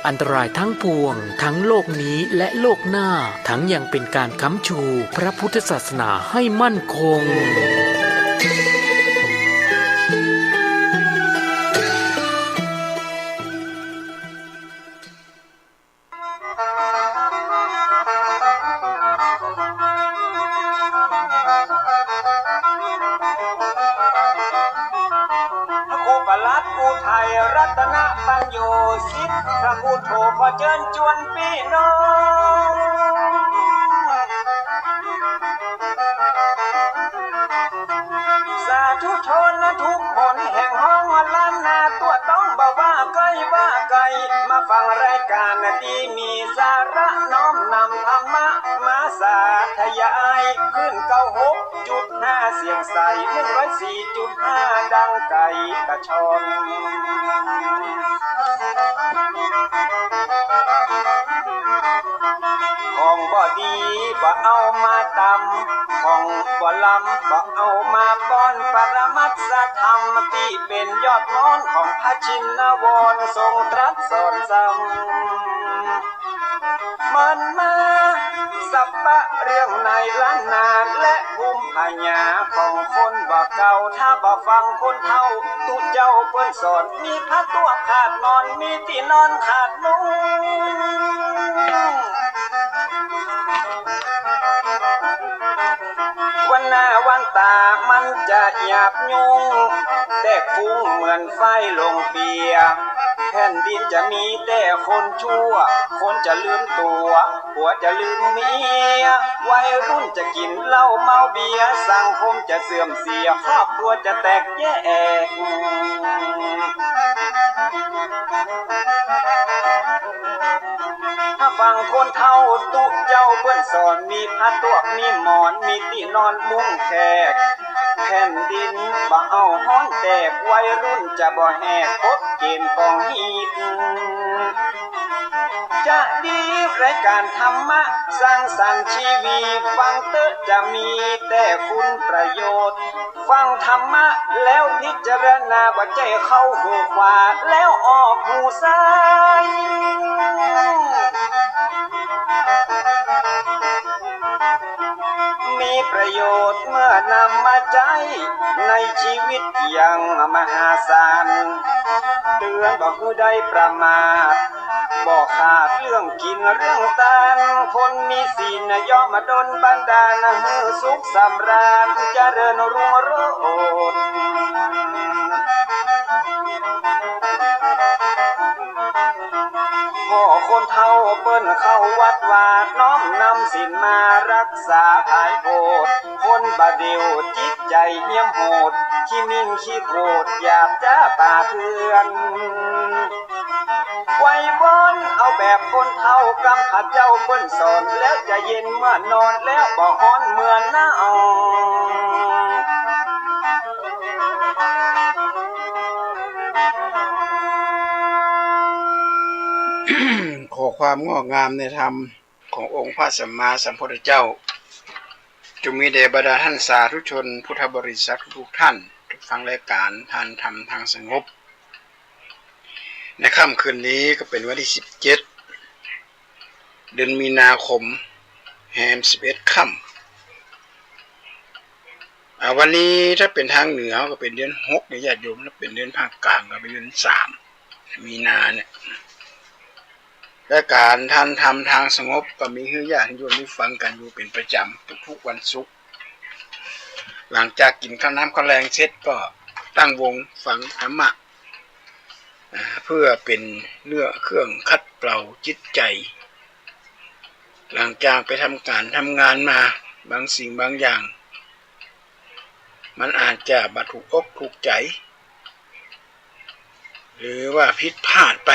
อันตรายทั้งปวงทั้งโลกนี้และโลกหน้าทั้งยังเป็นการค้ำชูพระพุทธศาสนาให้มั่นคงรัตนปัญโยสิทธิ์พระพุทโธขอเชิญชวนพี่น้องสาธุชนทุกคนแห่งห้องล้านนาตัวต้องบอกว่าไกลมาฟังรายการที่มีสาระน้อมนำธรรมะมาสาธยายขึ้น96.5เสียงใส104.5ดังไก่กระชอนของบ่ดีบ่เอามาตำของบ่ลำบ่เอามาป้อนปรมัตถธรรมที่เป็นยอดม้อนของพระชินวรทรงตรัสสอนซ้ำมันมาสัพพะเรื่องในล้านนาและภูมิปัญญาของคนบ่เก่าถ้าบ่ฟังคนเฒ่าตุเจ้าเปิ้นสอนมีพระตัวขาดนอนมีที่นอนขาดนุ่งวันหน้าวันตามันจะหยาบยุ่งแตกฟุ้งเหมือนไฟลงเปียแผ่นดินจะมีแต่คนชั่วคนจะลืมตัวผัวจะลืมเมียวัยรุ่นจะกินเหล้าเมาเบียร์สังคมจะเสื่อมเสียครอบครัวจะแตกแยกถ้าฟังคนเฒ่าตุเจ้าเปิ้นสอนมีผ้าตวกมีหมอนมีที่นอนมุ้งแขกแผ่นดินบ่เอาฮ้อนแตกวัยรุ่นจะบ่แหกกฎเกณฑ์กองฮีดจะดีรายการธรรมะสร้างสรรค์ชีวิตฟังเตอะจะมีแต่คุณประโยชน์ฟังธรรมะแล้วพิจารณาว่าใจเข้าหูขวาแล้วออกหูซ้ายมีประโยชน์เมื่อนำมาใช้ในชีวิตอย่างมหาศาลเตือนบอกคือได้ประมาทบอกขาดเรื่องกินเรื่องทานคนมีศีลย่อมมาดลบันดาลให้สุขสำราญเจริญรุ่งโรจน์พ่อคนเฒ่าเปิ้นเข้าวัดวาดน้อมนำศีลมารักษาภายโพดคนบาเดียวจิตใจเหี้ยมโหดขี้มิ่งขี้โกรธหยาบจ้าป่าเถื่อนไว้วอนเอาแบบคนเฒ่ากำหัดเจ้าเปิ้นสอนแล้วจะเย็นเมื่อนอนแล้วบ่ฮ้อนเมื่อหนาวขอความงอกงามในธรรมขององค์พระสัมมาสัมพุทธเจ้าจงมีแด่บรรดาท่านสาธุชนพุทธบริษัททุกท่านทุกฟังรายการทานธรรมทางสงบในค่ำคืนนี้ก็เป็นวันที่17เดือนมีนาคมแฮม11ค่ำวันนี้ถ้าเป็นทางเหนือก็เป็นเดือน6ในญาติโยมถ้าเป็นเดือนภาคกลางก็เป็นเดือน3มีนาเนี่ยและการทานธรรมทางสงบก็มีให้ญาติโยมได้ฟังกันอยู่เป็นประจำทุกๆวันศุกร์หลังจากกินข้าวน้ำข้าวแรงเสร็จก็ตั้งวงฟังธรรมะเพื่อเป็นเนื้อเครื่องคัดเกลาจิตใจหลังจากไปทำการทำงานมาบางสิ่งบางอย่างมันอาจจะบาดถูกอกถูกใจหรือว่าผิดพลาดไป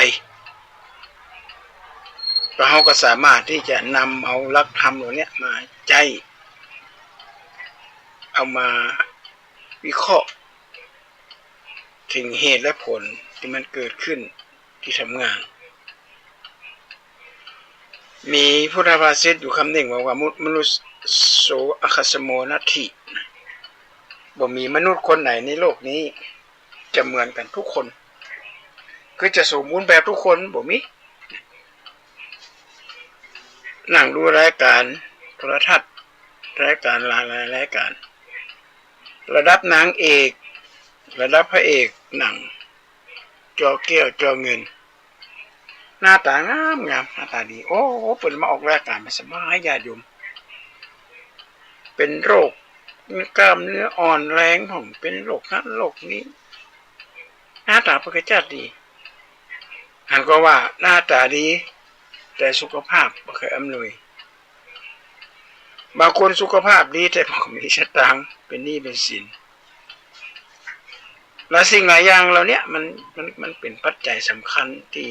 เราก็สามารถที่จะนำเอาหลักธรรมเหล่านี้มาใจเอามาวิเคราะห์ถึงเหตุและผลที่มันเกิดขึ้นที่ทำงานมีพุทธภาษิตอยู่คำหนึ่งบอกว่ามนุษย์โสอคัสโมนัตถิบ่มีมนุษย์คนไหนในโลกนี้จะเหมือนกันทุกคนคือจะสมบูรณ์แบบทุกคนบ่มี นั่งดูรายการโทรทัศน์รายการหลายรายการระดับนางเอกระดับพระเอกหนังจอแก้วจอเงินหน้าตางามหน้าตาดีโอ้เปิดมาออกรายการมาสบายญาติโยมเป็นโรคกล้ามเนื้ออ่อนแรงผมเป็นโรคนั้นโรคนี้หน้าตาปกติดีหันก็ว่าหน้าตาดีแต่สุขภาพไม่เคยอำนวยบางคนสุขภาพดีแต่ผมมีสตางค์เป็นหนี้เป็นสินและสิ่งหลายอย่างเราเนี้ยมันเป็นปัจจัยสำคัญที่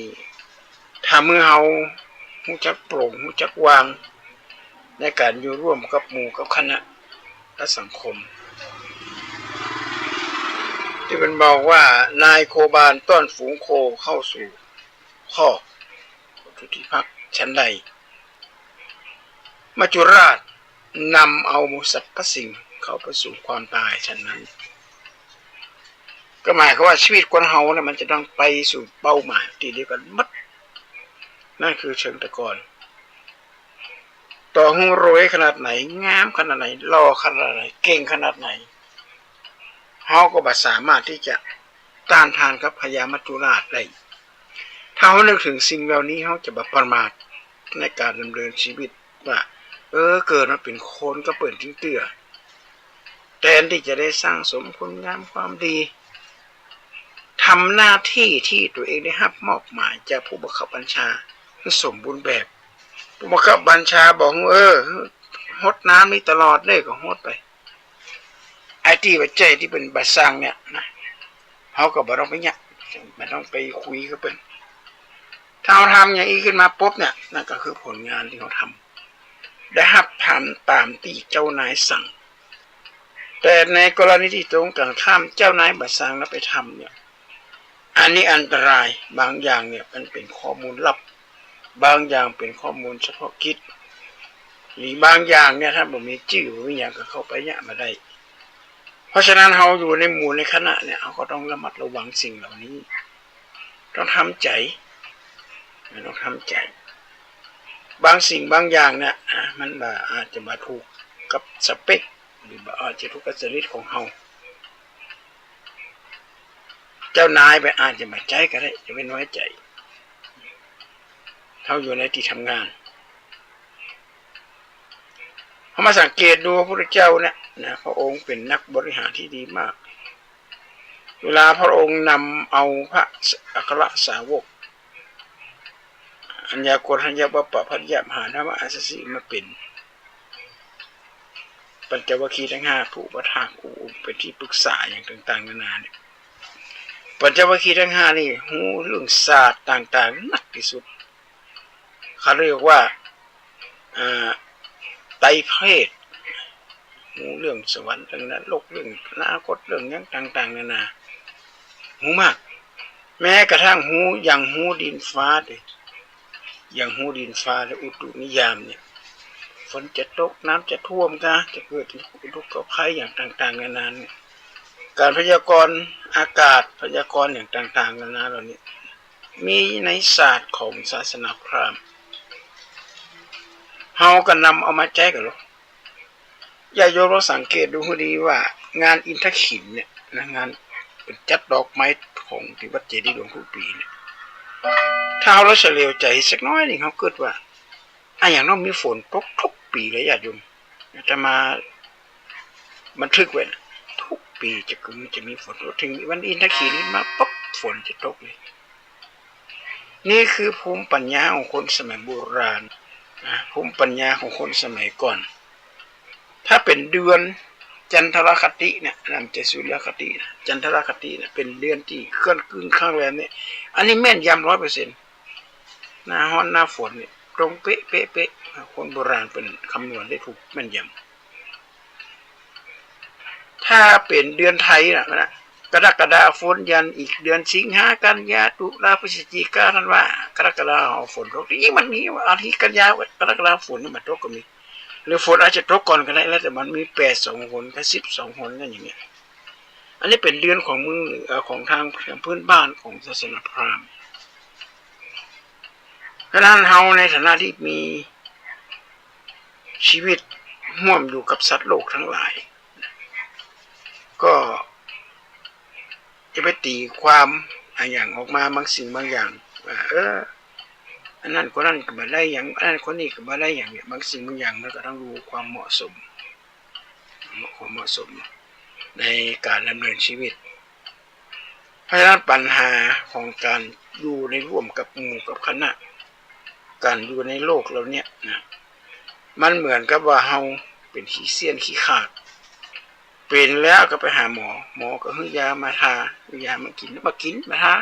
ถ้ามือเฮาหูจักโปร่งหูจักวางในการอยู่ร่วมกับหมู่กับคณะและสังคมที่มันบอกว่านายโคบาลต้อนฝูงโคเข้าสู่ข้อทุติภักดิ์ชั้นใดมัจจุราชนำเอาสรรพสิ่งเข้าไปสู่ความตายชั้นนั้นก็หมายความว่าชีวิตคนเฮาเนี่ยมันจะต้องไปสู่เป้าหมายที่เดียวกันมัดนั่นคือเชิงตะกอนต่อหูรวยขนาดไหนงามขนาดไหนหล่อขนาดไหนเก่งขนาดไหนเฮาก็บ่สามารถที่จะต้านทานกับพญามัจจุราชได้ถ้าเฮานึกถึงสิ่งเหล่านี้เฮาจะบ่ประมาทในการดำเนินชีวิตว่าเกิดมาเป็นคนก็เปิดทิ้งเตื้อแทนที่จะได้สร้างสมคุณงามความดีทำหน้าที่ที่ตัวเองได้รับมอบหมายจากผู้บังคับบัญชาให้สมบูรณ์แบบผู้บังคับบัญชาบอกฮดน้ำนี่ตลอดเลยก็ฮดไปไอ้ที่ปัจจัยที่เป็นบัตรสร้างเนี่ยนะเขาก็บ่ต้องไปเนี่ยไม่ต้องไปคุยกับเพิ่นถ้าเราทำอย่างนี้ขึ้นมาปุ๊บเนี่ยนั่นก็คือผลงานที่เขาทำได้รับทำตามที่เจ้านายสั่งแต่ในกรณีที่ตรงกันข้ามเจ้านายบัตรสร้างแล้วไปทำเนี่ยอันนี้อันตรายบางอย่างเนี่ยมันเป็นข้อมูลลับบางอย่างเป็นข้อมูลเฉพาะกิจหรือบางอย่างเนี่ยถ้าบ่มีชื่อบ่มีอย่างก็เข้าไปเนี่ยมาได้เพราะฉะนั้นเราอยู่ในหมู่ในคณะเนี่ยเราก็ต้องระมัดระวังสิ่งเหล่านี้ต้องทำใจต้องทำใจบางสิ่งบางอย่างเนี่ยมันอาจจะมาถูกกับสเปคหรืออาจจะถูกกับจริตของเราเจ้านายไปอาจจะมาใจก็ได้จะไม่น้อยใจเขาอยู่ในที่ทำงานเขามาสังเกตดูพระพุทธเจ้าเนี่ยนะพระองค์เป็นนักบริหารที่ดีมากเวลาพระองค์นำเอาพระอัครสาวกอัญญาโกณทัญญาปปะพัญญามหานามอาสสิมาเป็นปัญจวัคคีย์ทั้ง5ผู้ประทานเป็นที่ปรึกษาอย่างต่างๆนานาเนี่ยปัญจวัคคีย์ทั้ง5นี่หูเรื่องศาสตร์ต่างๆนักที่สุดเขาเรียกว่าไตรเพศหูเรื่องสวรรค์เรื่องนรกเรื่องอนาคตเรื่องยังต่างๆนานาหูมากแม้กระทั่งหูอย่างหูดินฟ้าเลยอย่างหูดินฟ้าและอุตุนิยามเนี่ยฝนจะตกน้ำจะท่วมกันจะเกิดอุทกภัยอย่างต่างๆนานาเนี่ยการพยากรณ์อากาศพยากรณ์อย่างต่างๆนานาเหล่านี้มีในศาสตร์ของศาสนาพราหมณ์เฮาก็นำเอามาแจกกันหรออย่าโยมเราสังเกตดูให้ดีว่างานอินทขินเนี่ยนะงานเป็นจัดดอกไม้ของที่วัดเจดีย์หลวงทุกปีเนี่ยถ้าเราเฉลียวใจสักน้อยนี่เขาเกิดว่าอย่างน้องมีฝนตกทุกปีเลยญาติโยมจะมาบันทึกไว้ทุกปีจะมีฝนถึงวันอินทขินมาปุ๊บฝนจะตกเลยนี่คือภูมิปัญญาของคนสมัยโบราณภูมิปัญญาของคนสมัยก่อนถ้าเป็นเดือนจันทรคติเนี่ยนำจะสุริยคติจันทรคติเนี่ยเป็นเดือนที่เคลื่อนครึ่งข้างแรมเนี่ยอันนี้แม่นยำ100%หน้าฮ้อนหน้าฝนเนี่ยตรงเป๊ะคนโบราณเป็นคำนวณได้ถูกแม่นยำถ้าเป็นเดือนไทยนะกรกฎาฝนยันอีกเดือนสิงหากันยาตุลาพฤศจิกาธันวากรกฎาฝนตกนี่มันมีอาทิตย์กันยากรกฎาฝนนี่มันตกก็มีหรือฝนอาจจะตกก่อนก็ได้แล้วแต่มันมี8 2 หนกับ12 หนกันอย่างเงี้ยอันนี้เป็นเดือนของมือของทางพื้นบ้านของศาสนาพราหมณ์เพราะนั้นเฮาในฐานะที่มี ชีวิตร่วมอยู่กับสัตว์โลกทั้งหลายก็จะไปตีความอย่างออกมาบางสิ่งบางอย่างว่าอันนั้นคนนั้นก็บ่ได้อย่างอันนั้นคนนี้ก็บ่ได้อย่างเนี่ยบางสิ่งบางอย่างมันก็ต้องรู้ความเหมาะสมในการดำเนินชีวิตเพราะฉะนั้นปัญหาของการอยู่ในร่วมกับหมู่กับคณะการอยู่ในโลกเราเนี่ยนะมันเหมือนกับว่าเฮาเป็นขี้เสี้ยนขี้ขาดเป็นแล้วก็ไปหาหมอก็ให้ยามาทายามากินมาทา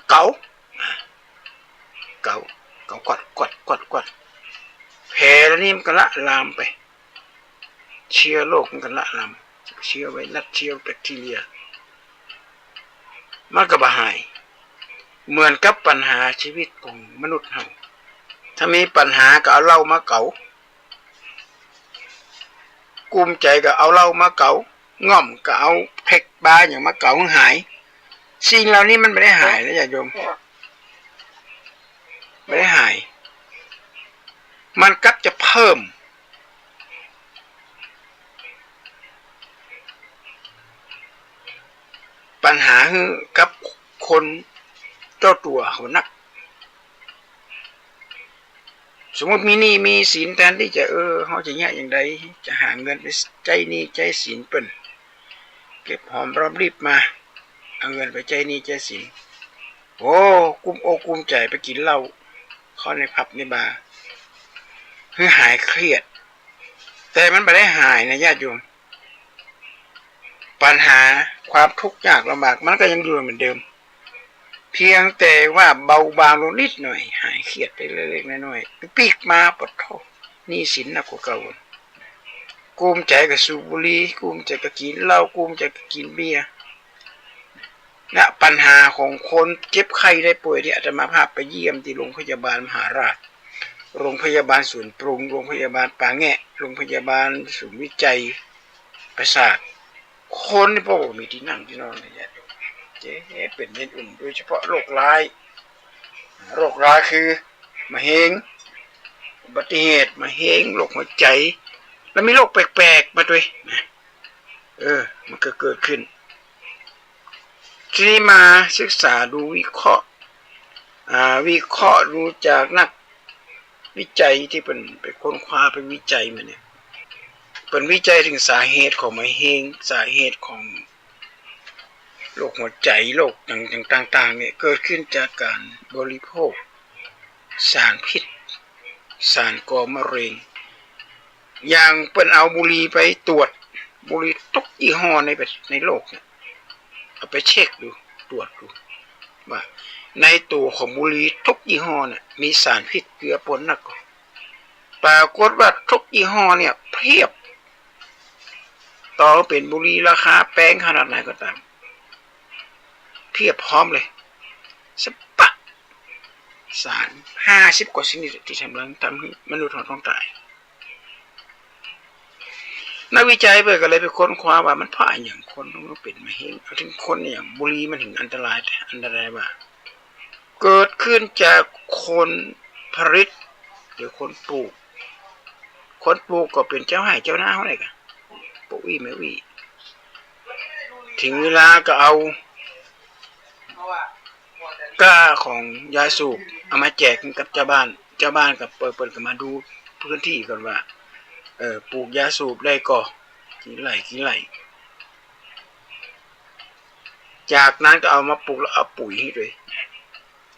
เกากดแผลแล้วนี่มันก็ละลามไปเชื้อโรคมันก็ละลามเชื้อไวรัสเชื้อแบคทีเรียมันก็บ่หายเหมือนกับปัญหาชีวิตของมนุษย์เฮาถ้ามีปัญหาก็เอาเหล้ามาเกากุมใจก็เอาเหล้ามาเกาง่อมก็เอาเพกบาอย่างมาเกาหายสิ่งเหล่านี้มันไม่ได้หายนะญาติโยมไม่ได้หายมันกลับจะเพิ่มปัญหากับคนเจ้าตัวเขานักสมมติมีหนี้มีสินแทนที่จะเขาจะแย่อย่างใดจะหาเงินไปใจหนี้ใจสินเปิ้นเก็บหอมรอมริบมาเอาเงินไปใจหนี้ใจสินโอ้กุมอกกุมใจไปกินเหล้าเข้าในผับในบาร์เพื่อหายเครียดแต่มันไม่ได้หายนะญาติโยมปัญหาความทุกข์ยากลำบากมันก็ยังอยู่เหมือนเดิมเพียงแต่ว่าเบาบางลงนิดหน่อยหายเครียดไปเล็กๆน้อยๆปีกมาปดท้อนี่สินหนักกว่าเก่ากุมใจกับสูบบุหรี่กุมใจกับกินเหล้ากุมใจกับกินเบียร์และปัญหาของคนเจ็บไข้ได้ป่วยที่อาตมาภาพไปเยี่ยมที่โรงพยาบาลมหาราชโรงพยาบาลสวนปรุงโรงพยาบาลปางแงะโรงพยาบาลศูนย์วิจัยประสาทคนที่พวกมีที่นั่งที่นอนเนี่ยเจ๊เป็นเย็นอุ่นโดยเฉพาะโรคร้ายคือมะเร็งอุบัติเหตุมะเร็งโรคหัวใจแล้วมีโรคแปลกๆมาด้วยนะมันก็เกิดขึ้นทีนี้มาศึกษาดูวิเคราะห์ดูจากนักวิจัยที่เป็นค้นคว้าเป็นวิจัยมาเนี่ยเป็นวิจัยถึงสาเหตุของมะเร็งสาเหตุของโรคหัวใจโรคต่างๆเนี่ยเกิดขึ้นจากการบริโภคสารพิษสารก่อมะเร็งอย่างเป็นเอาบุหรี่ไปตรวจบุหรี่ทุกยี่ห้อในโลกเนี่ยเอาไปเช็คดูตรวจดูว่าในตัวของบุหรี่ทุกยี่ห้อเนี่ยมีสารพิษเจือปนนักปรากฏว่าทุกยี่ห้อเนี่ยเพียบต่อเป็นบุหรี่ราคาแพงขนาดไหนก็ตามเทียบพร้อมเลยสปะสาร50 กว่าชนิดที่ทำให้มนุษย์ต้องตายนักวิจัยก็เลยไปค้นคว้าว่ามันเพราะอย่างคนต้องเป็นมะเร็งถึงคนอย่างบุหรี่มันถึงอันตรายว่าเกิดขึ้นจากคนผลิตหรือคนปลูกก็เป็นเจ้าให้เจ้าหน้าเขาไหนกันปลูกไม่วิถึงเวลาก็เอาก้าของยาสูบเอามาแจกกับเจ้าบ้านกับเปิดกันมาดูพื้นที่ก่อนว่าปลูกยาสูบได้ก็กี่ไร่จากนั้นก็เอามาปลูกแล้วเอาปุ๋ยให้ด้วย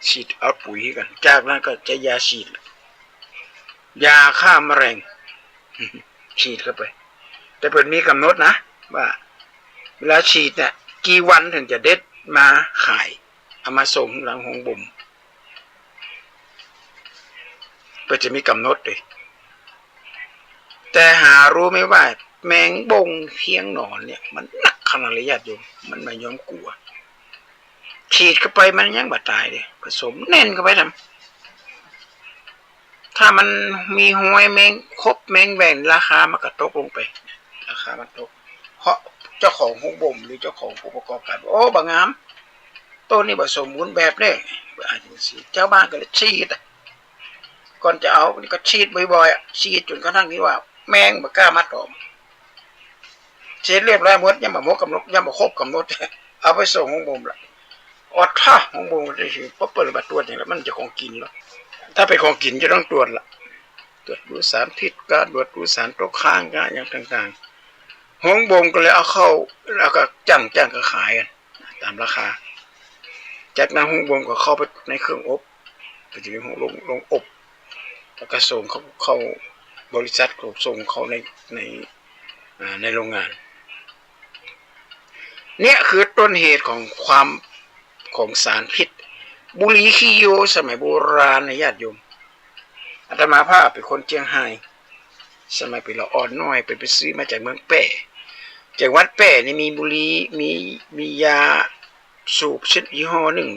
ฉีดเอาปุ๋ยให้กันจากนั้นก็จะยาฉีดยาฆ่าแมลงฉีดเข้าไปแต่เปิดมีกำหนดนะว่าเวลาฉีดเนี่ยกี่วันถึงจะเด็ดมาขายเอามาส่งหลังห้องบ่มเปิดจะมีกำหนดเลยแต่หารู้ไหมว่าแมงบงเพียงหนอนเนี่ยมันหนักขนาดระยะโยมมันไม่ยอมกลัวฉีดเข้าไปมันยังบาดตายเลยผสมแน่นเข้าไปทำถ้ามันมีหวยแมงครบแมงแหวนราคามันก็ตกลงไปราคามันตกเพราะเจ้าของห้องบ่มหรือเจ้าของผู้ประกอบการโอ้บางงามต้นนี้ผสมบูรณ์แบบเลยอาจจะเจ้าบ้านก็เลยฉีด ก่อนจะเอานี่ก็ฉีดบ่อยๆฉีดจนกระทั่งที่ว่าแมงบ่กล้ามาตอมเช็ดเรียบร้อยหมดยังบ่หมดกำหนดยังบ่ครบกำหนดเอาไปส่งห้องบ่มละอดท่าห้องบ่มจะสิบ่เปิดบัตรตรวจอย่างแล้วมันจะของกินแล้วถ้าเป็นของกินจะต้องตรวจละตรวจดูสารพิษก็ตรวจดูสารตกค้างก็อย่างต่างๆห้องบ่มก็เลยเอาเข้าแล้วก็จ้างก็ขายกันตามราคาจากนั้นห้องบ่มก็เข้าไปในเครื่องอบก็จะมีห้องลงอบแล้วก็ส่งเข้าบริษัทก็ส่งเข้าในโรงงานเนี่ยคือต้นเหตุของสารพิษบุหรี่ขี้โยสมัยโบราณนะญาติโยมอาตมาภาพเป็นคนเจียงไฮ้สมัยเป็นละอ่อนน้อยไปซื้อมาจากเมืองแป่จากวัดแป่นี่มีบุหรี่มียาสูบชนิดยี่ห้อหนึ่ง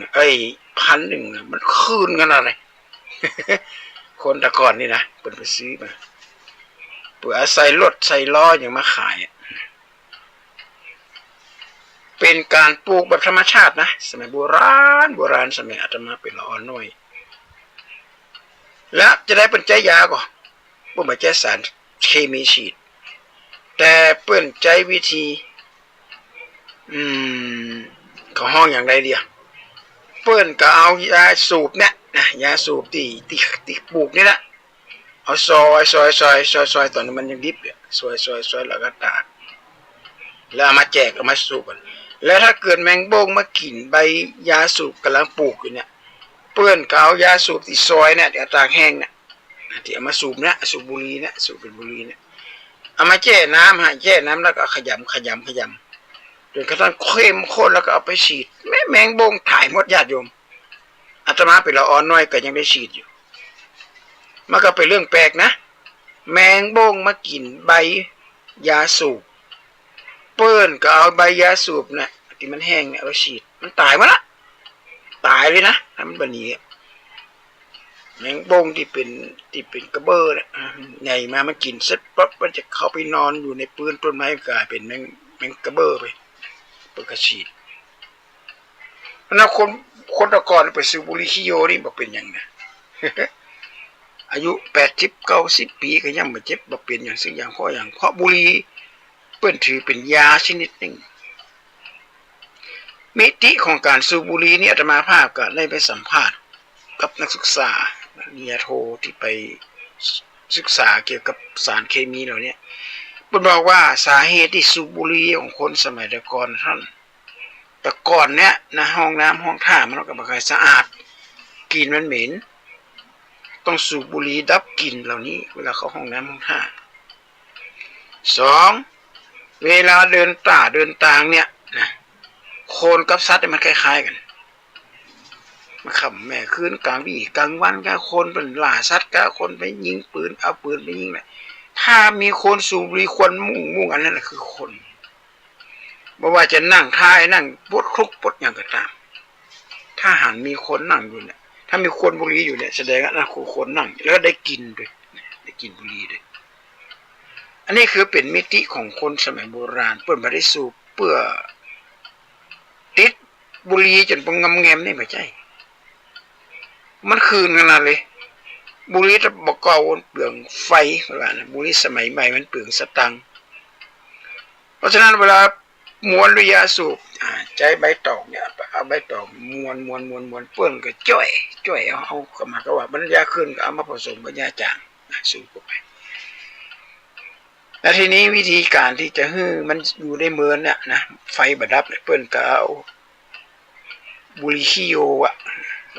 พันหนึ่งมันคืนกันอะไร คนแต่ก่อนนี่นะเป็นไปซื้อมาเปิดใส่รถใส่ล้ออย่างมาขายเป็นการปลูกแบบธรรมชาตินะสมัยโบราณสมัยอาตมาเป็นละอ่อนน้อยและจะได้เป็นใจยาก่อนพวกมันใจสารเคมีฉีดแต่เปิ้นใจวิธีเขาห้องอย่างไรเดียวเปิ้นก็เอายาสูบเนี่ยนะยาสูบที่ปลูกนี่แหละเอาซอยตอนนี้มันยังดิบเนี่ยซอยแล้วก็ตากแล้วเอามาแจกเอามาสูบกันแล้วถ้าเกิดแมงโบ้งมากินใบยาสูบกำลังปลูกอยู่เนี่ยเปิ้นก็เอายาสูบที่ซอยเนี่ยเดี๋ยวตากแห้งเนี่ยที่เอามาสูบเนี่ยสูบบุหรี่เนี่ยสูบเป็นบุหรี่เนี่ยเอามาแช่น้ำแล้วก็ขยำจนกระทั่งเข้มข้นแล้วก็เอาไปฉีดแมงโบ้งถ่ายหมดญาติโยมอาตมาเป็นละอ่อนน้อยก็ยังได้ฉีดอยู่มันก็เป็นเรื่องแปลกนะแมงโบ้งมากินใบยาสูบเปิ้นก็เอาใบยาสูบเนี่ยที่มันแห้งเนี่ยเอาไปฉีดมันตายมาละตายเลยนะถ้ามันบะหนีแมงโบ้งที่เป็นกระเบ้อเนี่ยใหญ่มามันกินเสร็จปั๊บมันจะเข้าไปนอนอยู่ในปืนต้นไม้กลายเป็นแมงกระเบ้อไปเปิดกระฉีดแล้วคนตะกอนไปซื้อบุหรี่ขี้โยนี่บอกเป็นอย่างนะ อายุ80-90 ปีก็ยังไม่เจ็บบอกเป็นอย่างสิ่งอย่างข้ออย่างเพราะบุหรี่เปิ้นถือเป็นยาชนิดหนึ่งมิติของการสูบบุหรี่นี่อาตมาภาพก็ได้ไปสัมภาษณ์กับนักศึกษาปริญญาโทที่ไปศึกษาเกี่ยวกับสารเคมีเหล่านี้เปิ้นบอกว่าสาเหตุที่สูบบุหรี่ของคนสมัยแต่ก่อนแต่ก่อนเนี้ยนะห้องน้ำห้องท่ามันก็บ่ค่อยสะอาดกลิ่นมันเหม็นต้องสูบบุหรี่ดับกลิ่นเหล่านี้เวลาเข้าห้องน้ำห้องท่า2เวลาเดินตางเนี่ยนะโคนกับสัตว์มันคล้ายๆกันมาขับแม่คืนกลางวี่กลางวันก็คนเป็นล่าสัตว์ก็คนไปยิงปืนเอาปืนไปยิงแหละถ้ามีคนสูบบุหรี่ควันมุ่งอันนั้นแหละคือคนไม่ว่าจะนั่งท้ายนั่งปดคลุกปดอย่างก็ตามถ้าหันมีคนนั่งอยู่เนี่ยถ้ามีคนบุหรี่อยู่เนี่ยแสดงว่านั่นคือคนนั่งแล้วได้กินด้วยได้กินบุหรี่ด้วยอันนี้คือเป็นมิติของคนสมัยโบราณเปิ้นบ่ได้สูบเพื่อติดบุหรี่จนปงงำแงมนี่ไม่ใช่มันคืนขนาดเลยบุหรี่ถ้าบอกเก่าเปลืองไฟว่านะบุหรี่สมัยใหม่มันเปลืองสตังค์เพราะฉะนั้นเวลามวนด้วยยาสูบใจใบตองเนี่ยเอาใบตองมวนเปิ้นก็จ้อยเอาเข้ามาก็ว่าบรรยาขึ้นก็เอามาผสมบรรยาจางสูบเข้าไปแล้วทีนี้วิธีการที่จะให้มันอยู่ในเมืองเนี่ยนะไฟบ่ดับเปิ้นก็เอาบุหรี่ขี้โย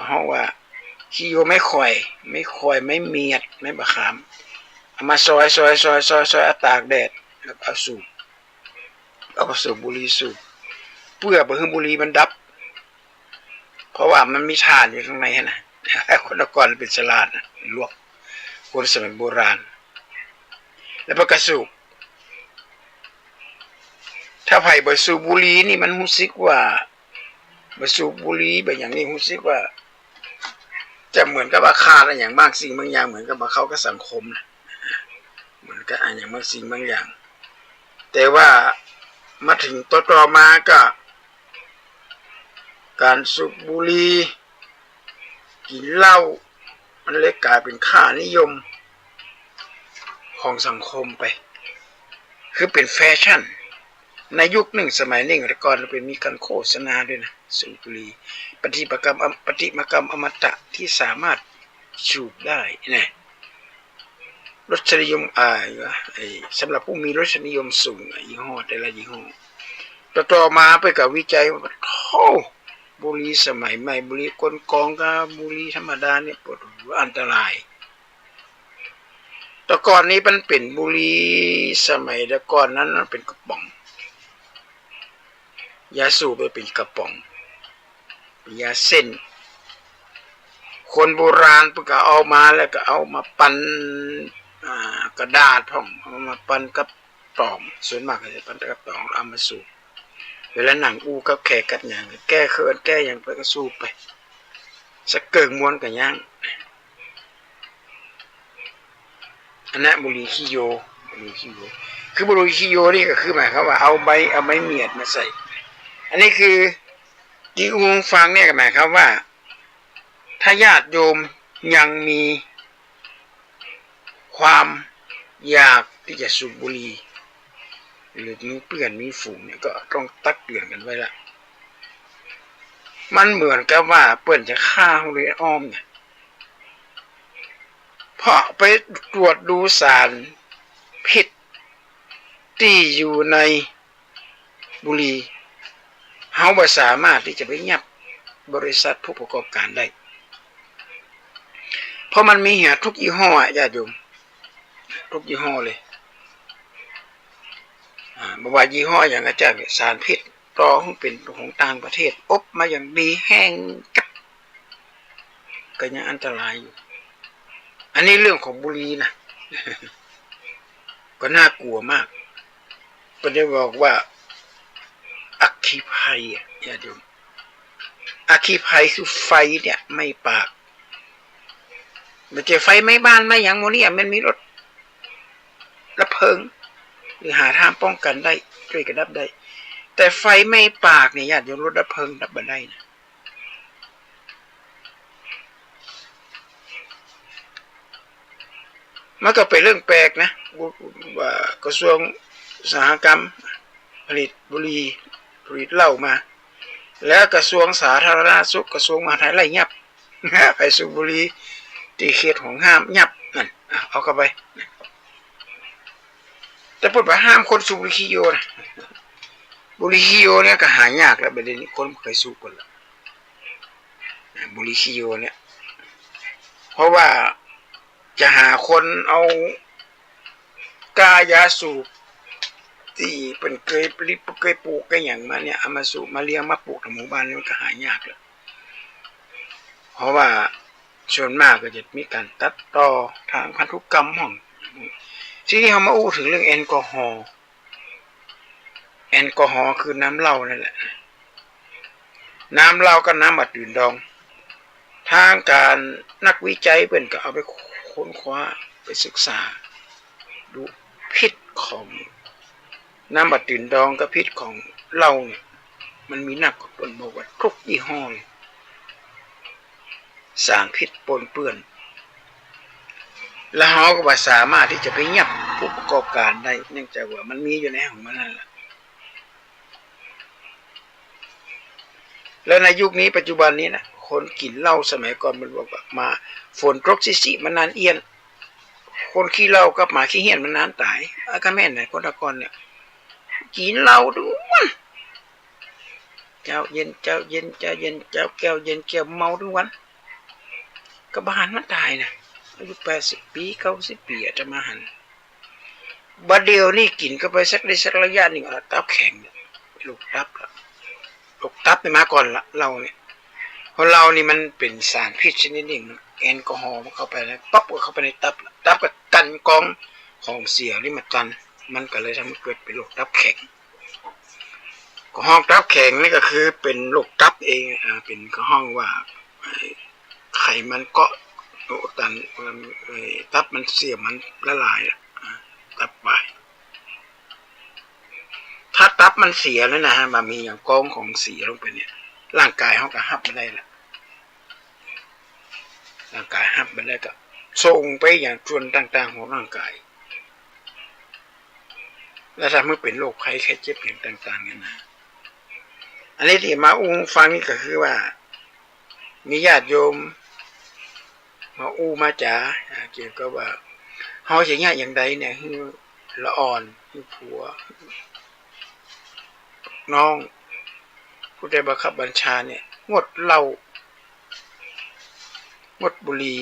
เฮาว่าขี้โยไม่ค่อยไม่เมียดไม่บะขามเอามาซอยเอาตากแดดแล้วเอาสูบเอาผสมบุหรี่สูบเพื่อบ่ให้บุหรี่มันดับเพราะว่ามันมีถ่านอยู่ข้างในนะคนก่อนเป็นฉลาดนะลวกคนสมัยโบราณแล้วก็สูบถ้าไผบ่สูบบุหรี่นี่มันรู้สึกว่าบ่สูบบุหรี่แบบอย่างนี้รู้สึกว่าจะเหมือนกับว่าขาดอะไรอย่างบางสิ่งบางอย่างเหมือนกับว่าเขาก็สังคมนะเหมือนกับอย่างบางสิ่งบางอย่างแต่ว่ามาถึงต่อมาก็การสูบบุหรี่กินเหล้า มันเลยกลายเป็นค่านิยมของสังคมไปคือเป็นแฟชั่นในยุคหนึ่งสมัยหนึ่งแต่ก่อนเป็นมีการโฆษณาด้วยนะสูบบุหรี่ปฏิมากรรมอมตะที่สามารถสูบได้นะรสนิยมสำหรับผู้มีรสนิยมสูงยี่ห้อแต่ละยี่ห้อต่อมาไปกับวิจัยว่าบุหรี่สมัยใหม่บุหรี่กลกองกับบุหรี่ธรรมดาเนี่ยปวดหัวอันตรายแต่ก่อนนี้มันเป็นบุหรี่สมัยแต่ก่อนนั้นมันเป็นกระป๋องยาสูบไปเป็นกระป๋องยาเส้นคนโบราณเพิ่งก็เอามาแล้วก็เอามาปั้นกระดาษพ่องเอามาปั้นกับตองส่วนมากก็จะปั้นกับตองเอามาสูบเวลาหนังอูกับแขกกัดอย่างแก้เขินแก้อย่างไปก็สูบไปสักเกิงม้วนกับย่างอันนั้นบุหรี่ขี้โยคือบุหรี่ขี้โยนี่ก็คือหมายความว่าเอาไม้เมียดมาใส่อันนี้คือที่อูฟังเนี่ยก็หมายความว่าถ้าญาติโยมยังมีความอยากที่จะสูบบุหรี่หรือมีเพื่อนมีฝูงเนี่ยก็ต้องตักเตือนกันไว้ละมันเหมือนกับว่าเปิ้นจะฆ่าเลยอ้อมเนี่ยเพราะไปตรวจดูสารพิษที่อยู่ในบุหรี่เขาไม่สามารถที่จะไปยับบริษัทผู้ประกอบการได้เพราะมันมีเหตุทุกยี่ห้อญาติโยมทุกยี่ห้อเลยบอกว่ายี่ห้ออย่างอาจารย์สารพิษต่อเป็นของต่างประเทศอบมาอย่างดีแห้งกับก็ยังอันตรายอยู่อันนี้เรื่องของบุหรี่นะ ก็น่ากลัวมากก็ได้บอกว่าอัคคีภัยญาติโยมอัคคีภัยคือไฟเนี่ยไม่ปากมันจะไฟไม่บ้านไม่อย่างโมเนี่ยมันมีรถระเพลิงหรือหาทางป้องกันได้ช่วยกันดับได้แต่ไฟไม่ปากเนี่ยญาติโยมรถระเพลิงดับไม่ได้นะมันก็เป็นเรื่องแปลกนะว่ากระทรวงอุตสาหกรรมผลิตบุหรี่ผลิตเหล้ามาแล้วกระทรวงสาธารณสุขกระทรวงมหาดไทยไล่ยับไปสูบบุหรี่ที่เขตของห้ามยับนั่นเอาเข้าไปแต่พูดว่าห้ามคนสูบบุหรี่ขี้โยนะบุหรี่ขี้โยเนี่ยก็หายากแล้วประเด็นนี้คนเคยสูบกันแล้วบุหรี่ขี้โยเนี่ยเพราะว่าจะหาคนเอากายาสูบที่เป็นเคยปลูกกันอย่างมาเนี่ยเอามาสูบมาเลี้ยงมาปลูกในหมู่บ้านนี่มันก็หายากแล้วเพราะว่าส่วนมากก็จะมีการตัดต่อทางพันธุกรรมของที่นี่เขามาอู้ถึงเรื่องแอลกอฮอล์คือน้ำเหล้านั่นแหละน้ำเหล้ากับน้ำอัดดื่มดองทางการนักวิจัยเพิ่นก็เอาไปค้นคว้าไปศึกษาดูพิษของน้ำอัดดื่มดองกับพิษของเหล้าเนี่ยมันมีนักเพิ่นบอกว่าทุกยี่ห้อสารพิษปนเปื้อนแล้วเขาก็สามารถที่จะไปยับผู้ประกอบการได้เนื่องจากว่ามันมีอยู่ในของมันนั่นแหละแล้วในยุคนี้ปัจจุบันนี้นะคนกินเหล้าสมัยก่อนมันบอกว่ามาฝนตกซิมันนานเอียนคนขี้เหล้ากับหมาขี้เหี้ยนมันนานตายก็แม่นไหนคนตะกอนเนี่ยกินเหล้าดูวันเจ้าเย็นเจ้าแก้วเย็นแก้วเมาทุกวันก็บ้านมันตายนะอายุ80 ปี90 ปีอาจจะมาหันบัดเดียวนี่กินก็ไปสักระยะหนึ่งตับแข็งลูกตับไปมาก่อนละเราเนี่ยเพราะเรานี่มันเป็นสารพิษชนิดหนึ่งแอลกอฮอล์มันเข้าไปแล้วปั๊บก็เข้าไปในตับก็กันกองของเสียนี่มันก็เลยทำให้เกิดเป็นโรคตับแข็งก็ห้องตับแข็งนี่ก็คือเป็นโรคตับเองเป็นก็ห้องว่าไขมันเกาะตันตับมันเสียมันละลายตับไปถ้าตับมันเสียแล้วนะฮะมันมีอย่างกองของเสียลงไปเนี่ยร่างกายเขาก็หับไม่ได้ละ ร่างกายหับไปแล้วก็ส่งไปอย่างส่วนต่างๆของร่างกายและถ้าเมื่อเป็นโรคภัยไข้เจ็บอย่างต่างๆเนี่ยนะอันนี้ที่มาฟังนี่ก็คือว่ามีญาติโยมมามาจ๋าเกี่ยวกับว่าเฮาสิยะอย่างใดเนี่ยคือละอ่อนคือผัวน้องผู้ใดบังคับบัญชาเนี่ยงดเหล้างดบุหรี่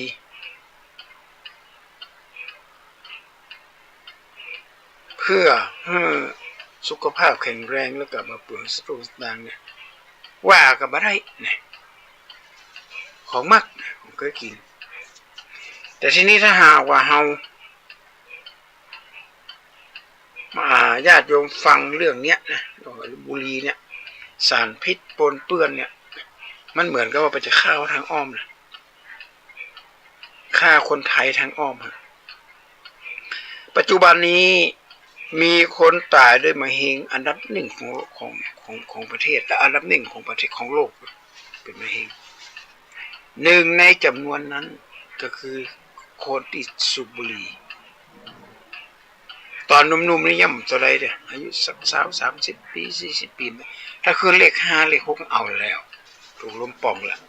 เพื่อให้สุขภาพแข็งแรงแล้วก็มาเปลืองสตรูต่างเนี่ยว่ากับบ่ได้เนี่ยของมักผมเคยกินแต่ทีนี้ถ้าหากว่าเฮาญาติโยมฟังเรื่องเนี้ยนะบุหรี่เนี่ยสารพิษปนเปื้อนเนี่ยมันเหมือนกับว่าไปจะฆ่าทางอ้อมนะฆ่าคนไทยทางอ้อมปัจจุบันนี้มีคนตายด้วยมะเร็งอันดับหนึ่งของประเทศและอันดับหนึ่งของประเทศของโลกเป็นมะเร็งหนึ่งในจำนวนนั้นก็คือคนที่สูบบุหรี่ตอนหนุ่มๆนี่ย่ำตัวใดเนี่ยอายุสัก30 ปี40 ปีถ้าคือเลข5เลข6เอาแล้วถูกล้มป่องแล้ว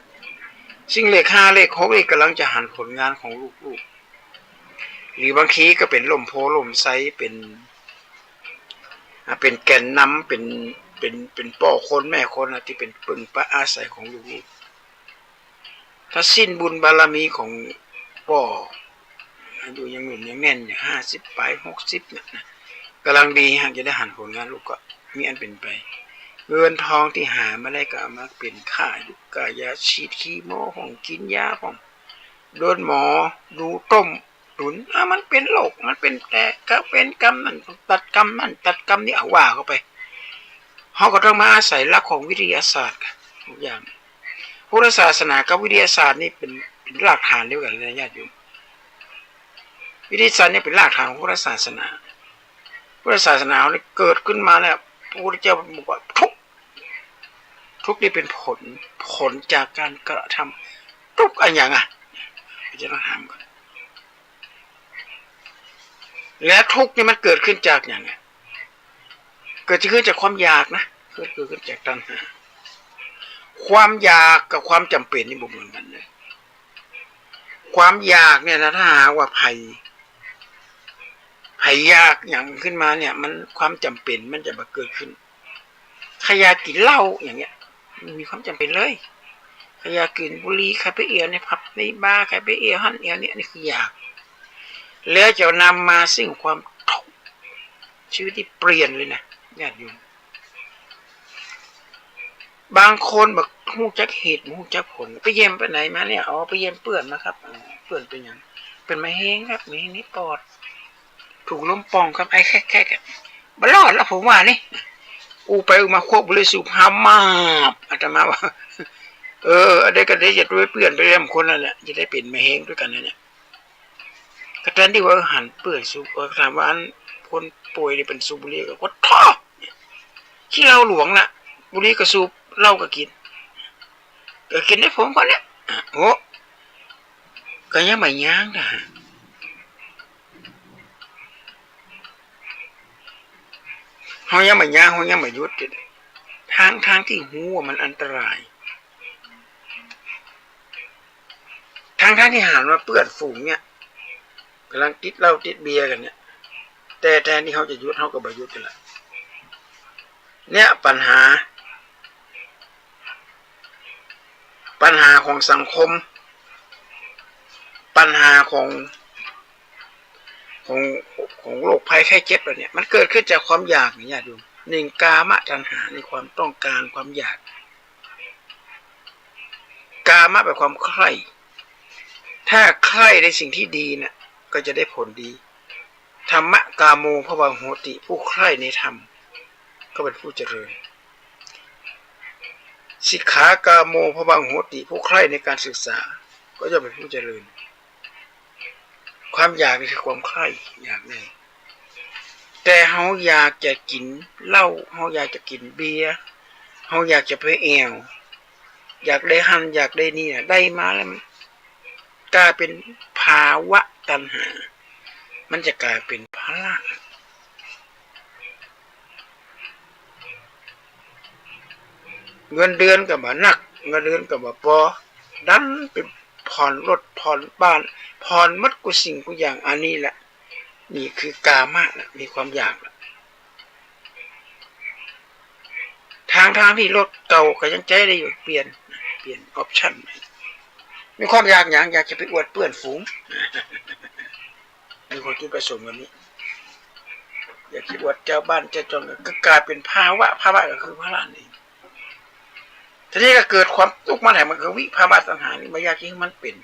ซึ่งเลข5เลข6นี่กำลังจะหันผลงานของลูกๆหรือบางทีก็เป็นลมโพลมไซเป็นแก่นนำเป็นพ่อคนแม่คนที่เป็นปึ่งพระอาศัยของลูกๆถ้าสิ้นบุญบารมีของพ่ออายุยังหนุ่มยังแน่นอย่าง50 ไป 60เนี่ยนะกำลังดีหากจะได้หันผลงานลูกก็มีอันเป็นไปเงินทองที่หามาได้ก็เอามาเป็นค่ายุกกายาฉีดคีโมของกินยาของโดนหมอดูต้มตุนมันเป็นโรคมันเป็นแต่ก็เป็นกรรมนั่นตัดกรรมนั่นตัดกรรมนี่เอาว่าเข้าไปเขาก็ต้องมาอาศัยหลักของวิทยาศาสตร์ทุกอย่างพุทธศาสนากับวิทยาศาสตร์นี่เป็นรากฐานเดียวกันเลยญาติโยมวิทยาศาสตร์นี่เป็นรากฐานของพุทธศาสนาพุทธศาสนาเนี่ยเกิดขึ้นมาแล้วพระพุทธเจ้าบอกว่าทุกนี่เป็นผลจากการกระทำทุกอันอย่างจะต้องถามก่อนและทุกนี่มันเกิดขึ้นจากอย่างไงเกิดขึ้นจากความอยากนะเกิดขึ้นจากตัณหาความอยากกับความจำเป็นนี่บ่เหมือนกันเลยความอยากเนี่ยนะถ้าหากว่าภัยอยากอย่างขึ้นมาเนี่ยมันความจำเป็นมันจะมาเกิดขึ้นใครอยากกินเหล้าอย่างเงี้ยมันมีความจำเป็นเลยใครอยากกินบุหรี่ใครไปเอี่ยวในผับในบาร์ใครไปเอี่ยวหั่นเอี่ยวเนี่ยนี่คืออยากแล้วจะนำมาซึ่งความทุกข์ชีวิตที่เปลี่ยนเลยนะญาติโยมบางคนบอกหูจักเหตุหูจักผลไปเยี่ยมไปไหนมาเนี่ยไปเยี่ยมเปื่อนนะครับเปื่อนเป็นยังเป็นมะเร็งครับมะเร็งนี่ปอดถูกล้มป่องครับไอ้แค่บรอดแล้วผมว่านี่ไปมาควบบุหรี่สูบหามาอาตมาว่าได้ก็ได้จะด้วยเปื่อนไปเยี่ยมคนนั่นแหละจะได้เป็นมะเร็งด้วยกันเนี่ยกระนั้นที่ว่าหันเปื่อนสูบถามว่าคนป่วยนี่เป็นสูบบุหรี่ก็ท้อที่เราหลวงน่ะบุหรี่ก็สูบเหล้าก็กินได้ผมคนเนี้ยก็ยังไม่ย่างนะเขายังไม่ย่างเขายังไม่ยุดทางที่หูมันอันตรายทางที่หันมาเปื้อนฝูงเนี่ยกำลังติดเหล้าติดเบียร์กันเนี่ยแต่แทนที่เขาจะยุดเขาก็ไม่ยุดกันละเนี่ยปัญหาของสังคมปัญหาของโรคภัยไข้เจ็บอะไรเนี่ยมันเกิดขึ้นจากความอยากนี่ญาติโยมหนึ่งกามตัณหาในความต้องการความอยากกามเป็นความใคร่ถ้าใคร่ในสิ่งที่ดีเนี่ยก็จะได้ผลดีธรรมะกาโมภวังโหติผู้ใคร่ในธรรมก็เป็นผู้เจริญสิกขากาโมภวังโหติผู้ใคร่ในการศึกษาก็จะเป็นผู้เจริญความอยากนี่คือความใคร่อยากนี่แต่เฮาอยากจะกินเหล้าเฮาอยากจะกินเบียร์เฮาอยากจะไปแอวอยากได้หั่นอยากได้นี่ได้มาแล้วมัน กลายเป็นภาวะตัณหามันจะกลายเป็นภาระเงินเดือนกับบ่นักเงินเดือนกับบ่พอดันเป็นผ่อนรถผ่อนบ้านผ่อนมัดกุสิ่งกุอย่างอันนี้แหละนี่คือกามะนะมีความอยากละทางที่รถเก่าก็ยังใจได้อยู่เปลี่ยนออปชั่นใหม่มีความอยากอย่างอยากจะไปอวดเปื้อนฝูงมีคนที่ผสมแบบนี้อยากจะอวดเจ้าบ้านเจ้าจงก็กลายเป็นภาวะก็คือภาระนี่ทีนี้ก็เกิดความทุกข์มาไหนมันคือวิภาวะตัณหานี่ไม่ยากที่มันเป็น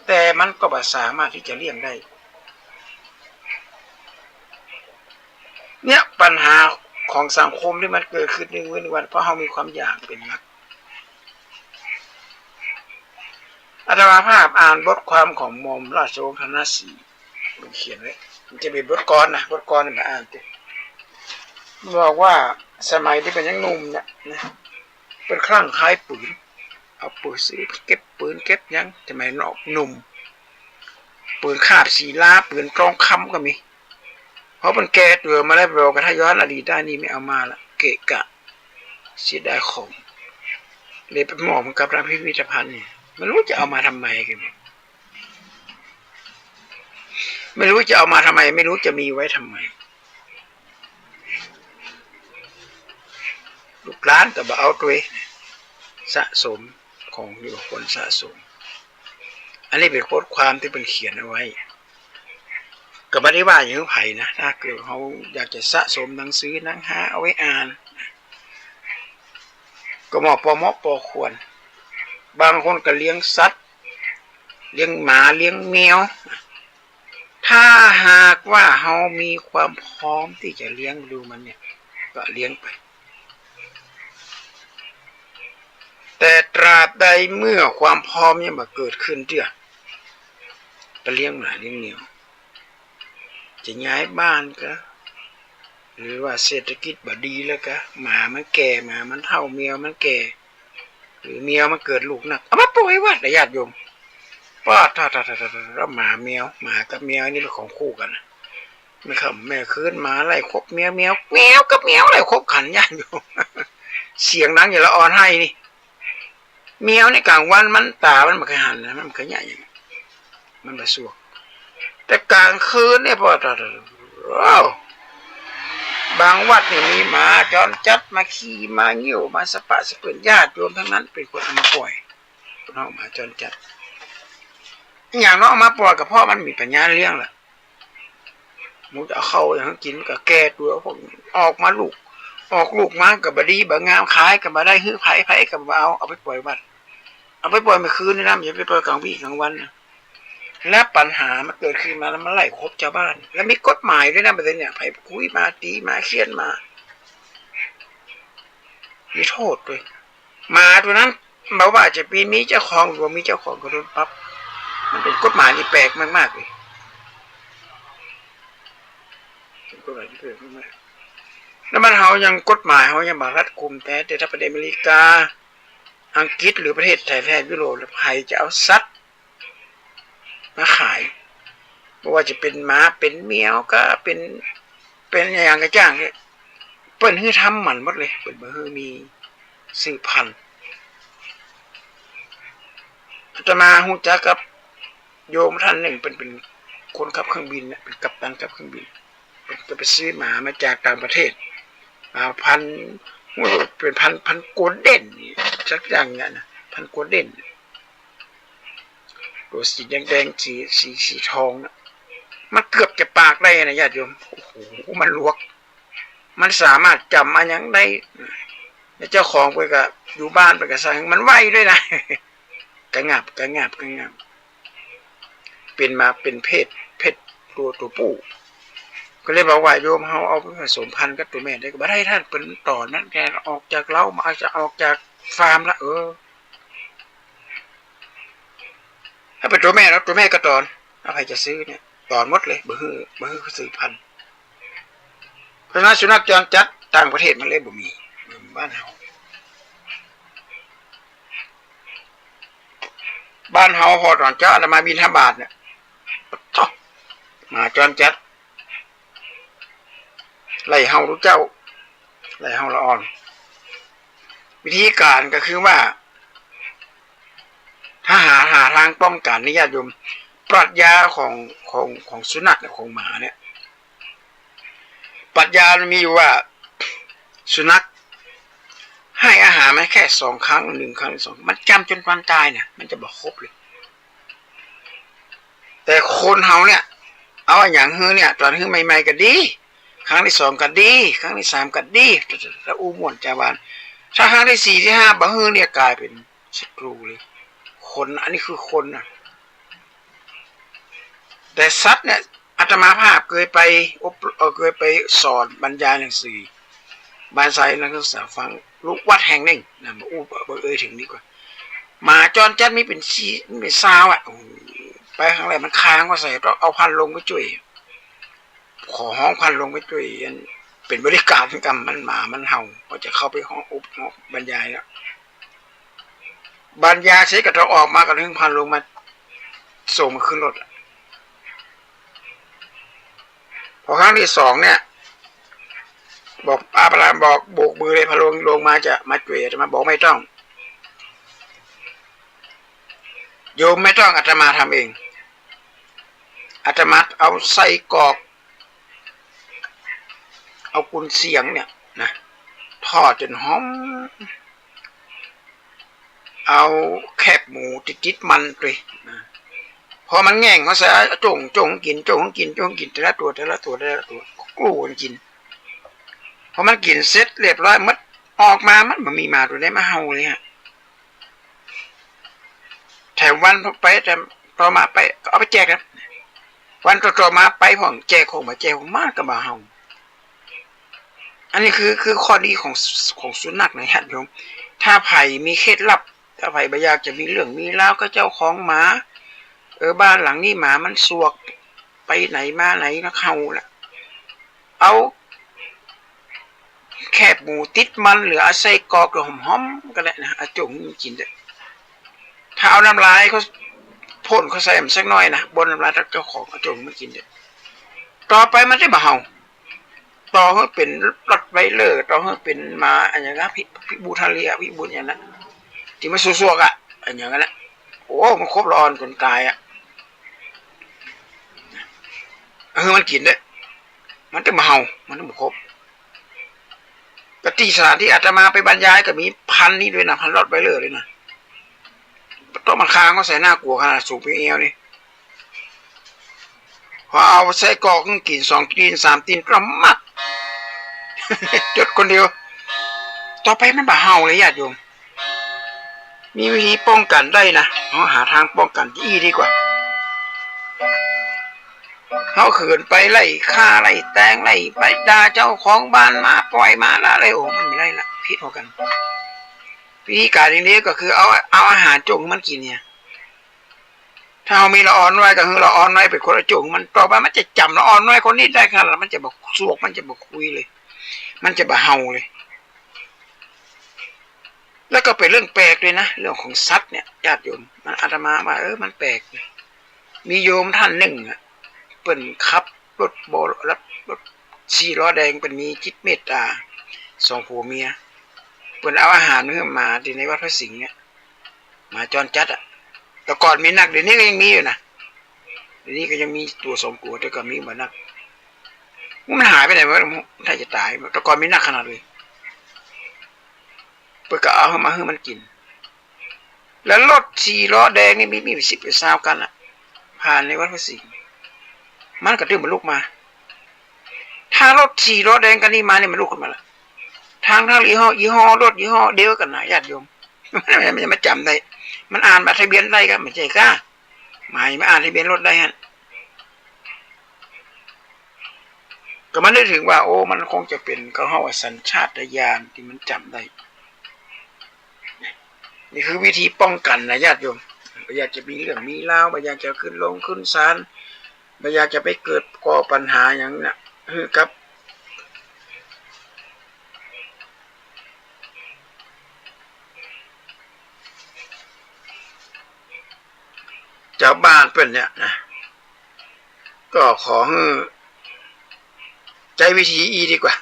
แต่มันก็บ่สามารถที่จะเลี่ยงได้เนี่ยปัญหาของสังคมที่มันเกิดขึ้นในวันเพราะเรามีความอยากเป็นหลักอาตมาภาพอ่านบทความของหม่อมราชวงศ์ธนศรีมันเขียนไว้มันจะเป็นบทกลนะบทกลมาอ่านดิบอกว่าสมัยที่เป็นยังหนุ่มเนี่ยนะเป็นคลั่งคล้ายปืนเอาปืนซื้อเก็บปืนเก็บยังสมัยนอกหนุ่มปืนคาบศิลาปืนกรองคำก็มีเพราะมันแก่ตัวมาแล้วบอกกันถ้าย้อนอดีตได้นี่ไม่เอามาละเกะกะเสียดายของเลยไปมอบกับร้านพิพิธภัณฑ์นี่ไม่รู้จะเอามาทำไมกันไม่รู้จะเอามาทำไมไม่รู้จะมีไว้ทำไมลูกหลานก็บอกเอาตัวสะสมของอยู่คนสะสมอันนี้เป็นโค้ดความที่เป็นเขียนเอาไว้ก็ไม่ได้ว่าอย่างไผ่นะถ้าเกิดเขาอยากจะสะสมหนังสือหนังหาเอาไว้อ่านก็เหมาะพอควรบางคนก็เลี้ยงสัตว์เลี้ยงหมาเลี้ยงแมวถ้าหากว่าเขามีความพร้อมที่จะเลี้ยงดูมันเนี่ยก็เลี้ยงไปแต่ตราบใดเมื่อความพร้อมเนี่ยมาเกิดขึ้นเถอะจะเลี้ยงหมาเลี้ยงแมวจะย้ายบ้านก็หรือว่าเศรษฐกิจบ่ดีแล้วก็หมามันแก่หมามันเฒ่าแมวมันแก่หรือแมวมันเกิดลูกหนักเอามาปล่อยวัดญาติโยมป้าถ้าแล้วหมาแมวหมากับแมวนี่เป็นของคู่กันไม่ครับแม่คืนหมาไล่คบแมวกับแมวไล่คบขันญาติโยมเสียงดังอย่างละอ่อนให้นี่แมวในกลางวันมันตามันเคยหันนะมันเคยใหญ่มันไปสวกแต่กลางคืนเนี่ยพอบางวัดนี่มีหมาจรจัดมาขี่มาเงี้ยวมาสปะสเปิดญาติโยมทั้งนั้นเป็นคนเอามาปล่อยน้องหมาจรจัดอย่างน้องเอามาปล่อยกับพ่อมันมีปัญญาเลี้ยงแหละมูจะเอาเข้าอย่างกินกับแก่ตัวพวกออกมาลูกมากับบดีบางามขายกับมาได้ฮื้อไผ่กับเอาไปปล่อยวัดเอาไปปล่อยเมื่อคืนนี่นะอย่าไปปล่อยกลางวี่กลางวันนะและปัญหามันเกิดขึ้นมาแล้วมันไล่คบชาวบ้านแล้วมีกฎหมายด้วยนะประเด็นเนี่ยไผ่คุยมาตีมาเคี่ยนมามีโทษด้วยมาตัวนั้นบอกว่าจะปีนี้เจ้าของหรือมีเจ้าของก็โดนปั๊บมันเป็นกฎหมายที่แปลกมากๆเลยเป็นกฎหมายที่แปลกมากแล้วมันเขายังกฎหมายเขายังบังคับคุมแต่ถ้าประเทศอเมริกาอังกฤษหรือประเทศไทยแทนยุโรปแล้วใครจะเอาสัตว์มาขายไม่ว่าจะเป็นหมาเป็นแมวก็เป็นอย่างกระจ้างเนี่ยเปิ้นให้ทำหมันหมดเลยเปิ้นบ่ให้มีสืบพันธุ์จะมาฮู้จักกับโยมท่านหนึ่งเป็นคนขับเครื่องบินเนี่ยเป็นกัปตันขับเครื่องบินก็ไปซื้อหมามาจากต่างประเทศพันเป็นพันโกลเด้นสักอย่างเงี้ยนะพันโกลเด้นตัวสีแดงสีทองนะมันเกือบจะปากได้นะญาติโยมโอ้โหมันลวกมันสามารถจำอันยังได้เจ้าของไปกับอยู่บ้านไปกับสั่งมันไหวด้วยนะกระงับเป็นมาเป็นเพศตัวผู้ก็เลยบอกว่าโยมเขาเอาไปผสมพันธุ์กับตัวแม่ได้ก็บ่ได้ท่านเป็นต่อนั้นแกออกจากเล้ามาจะออกจากฟาร์มละถ้าเป็นตัวแม่แล้วตัวแม่ก็ตอนเอาใครจะซื้อเนี่ยตอนหมดเลยบ่ฮือซื้อพันธุ์เพราะฉะนั้นสุนัขจรจัดต่างประเทศมันเลยบ่มีบ้านเฮา บ้านเฮาพอตอนเจ้ามาบิณฑบาตเนี่ยมาจอนจัดไล่เฮารู้เจ้าไล่เฮาละอ่อนวิธีการก็คือว่าถ้าหาทางป้องกันนี่ญาติโยมปรัชญาของสุนัขของหมาเนี่ยปรัชญามันมีอยู่ว่าสุนัขให้อาหารมันแค่2 ครั้ง1 ครั้ง2มันจำจนวันตายเนี่ยมันจะบอกครบเลยแต่คนเฮาเนี่ยเอาอย่างฮื้อเนี่ยตอนฮื้อใหม่ๆก็ดีครั้งที่2ก็ดีครั้งที่3ก็ดีแล้วอู้ม่วนจาวานถ้าครั้งที่4ที่5บ่ฮื้อเนี่ยกลายเป็นศัตรูเลยคนอันนี้คือคนนะแต่สัตว์เนี่ยอาตมาภาพเคยไปสอนบรรยายหนังสือบานไซนักศึกษาฟังลูกวัดแห่งหนึ่งนะบอกถึงดีกว่าหมาจรจัดมีเป็นซาวอ่ะไปข้างแรกมันค้างก็ใส่ต้องเอาพันลงไปช่วยขอห้องพันลงไปช่วยเป็นบริการกรรมมันหมามันเห่าก็จะเข้าไปห้องบรรยายแล้วบรรยายเสร็จก็ต้องออกมากับถึงพันลงมาส่งมาขึ้นรถพอครั้งที่2เนี่ยบอกอาปรามบอกโบกมือเลยพะลงมาจะมาช่วยอาตมาบอกไม่ต้องโยมไม่ต้องอาตมาทำเองอาตมาเอาใส่กรอกเอากุนเสียงเนี่ยนะทอดจนหอมเอาแคบหมูติดมันเลยนะพอมันแง่งเขาใส่จงกินแต่ละตัวกลูนกินพอมันกินเสร็จเรียบร้อยมัดออกมามันมีมาตัวได้มาเห่าเลยฮะแถมวันไปแต่ต่อมาไปเอาไปแจกนะวันต่อมาไปผ่องแจกของมาแจกของมากกับมาเห่าอันนี้คือข้อดีของสุนัขนะฮะโยมถ้าไผ่มีเคล็ดลับถ้าไผ่บอยากจะมีเรื่องมีเล่าก็เจ้าของหมาบ้านหลังนี้หมามันสวกไปไหนมาไหนก็เห่าแหละเอาแคบหมูติดมันหรือเอาใส่กรอกหอมๆก็ได้นะอาจงกินได้ถ้าเอาน้ำลายเขาพ่นเขาใส่มันสักน้อยนะบนน้ำลายเจ้าของอาจงไม่กินได้ต่อไปมันจะมาเห่าต่อให้เป็นรถไวเลอร์ต่อให้เป็นมาอันอย่างนั้นพิบูทาเรียพิบูอย่างนั้นที่มันซัวๆอ่ะอันอย่างนั้นแหละโอ้มันครบร้อนจนตายอ่ะมันกินได้มันจะมาเห่ามันต้องครบกติสถานที่อาตมาไปบรรยายก็มีพันนี้ด้วยนะพันรถไวเลอร์เลยนะต้องมันค้างก็ใส่หน้ากลัวขนาดสูงเพียงเอวนี่พอเอาใส่กรอกกิน2 ตีน 3 ตีนก็มัดจดคนเดียวต่อไปมันบ่าเห่าเลยญาติโยมมีวิธีป้องกันได้นะหาทางป้องกันที่ดีกว่าเขาเขินไปไล่ฆ่าไล่แตงไล่ไปด่าเจ้าของบ้านมาปล่อยมาละอะไรมันไม่ได้ละพิษเอากันวิธีการนี้ก็คือเอาอาหารจงมันกินเนี่ยถ้าเรามีละอ่อนไว้ก็คือละอ่อนไว้เป็นคนละจงมันต่อไปมันจะจำละอ่อนไว้คนนี้ได้ขนาดมันจะบอกสวกมันจะบอกคุยเลยมันจะบ่เห่าเลยแล้วก็เป็นเรื่องแปลกเลยนะเรื่องของสัตว์เนี่ยญาติโยมมันอาตมาว่ามันแปลกมีโยมท่านหนึ่งเปิ่นขับรถโบรถ4 ล้อแดงเป็นมีจิตเมตตา2 ผัวเมียเปิ่นเอาอาหารเนื้อมาที่ในวัดพระสิงห์เนี่ยมาจรจัดแต่ก่อนมีนักเดี๋ยวนี้ก็ยังมีอยู่นะเดี๋ยวนี้ก็ยังมีตัว2 ตัวแต่ก็มีเหมือนนักมันหายไปไหนวะถ้าจะตายแต่ก่อนมีนักขนาดเลยเปิ่นก็เอามาให้มันกินแล้วรถ4 ล้อแดงนี่มี10 ไป20 กันผ่านในวัดพระสิงห์มันก็ตื่นมันลุกมาถ้ารถ4 ล้อแดงกันนี่มาเนี่ยมันลุกขึ้นมาละทางยี่ห้อรถยี่ห้อเดียวกันนะญาติโยมมันจะมาจำได้มันอ่านบัตรทะเบียนได้ก็ไม่ใช่กล้าหมายไม่อ่านทะเบียนรถได้ฮะก็มันได้ถึงว่าโอ้มันคงจะเป็นเขาเรียกว่าสัญชาตญาณที่มันจำได้นี่คือวิธีป้องกันนะญาติโยมไม่อยากจะมีเรื่องมีเล่าไม่อยากจะขึ้นศาลไม่อยากจะไปเกิดก่อปัญหาอย่างนี้ครับ าวบ้านเปิ้นเนี่ยนะก็ขอให้ใจวิธีอีดีกว่า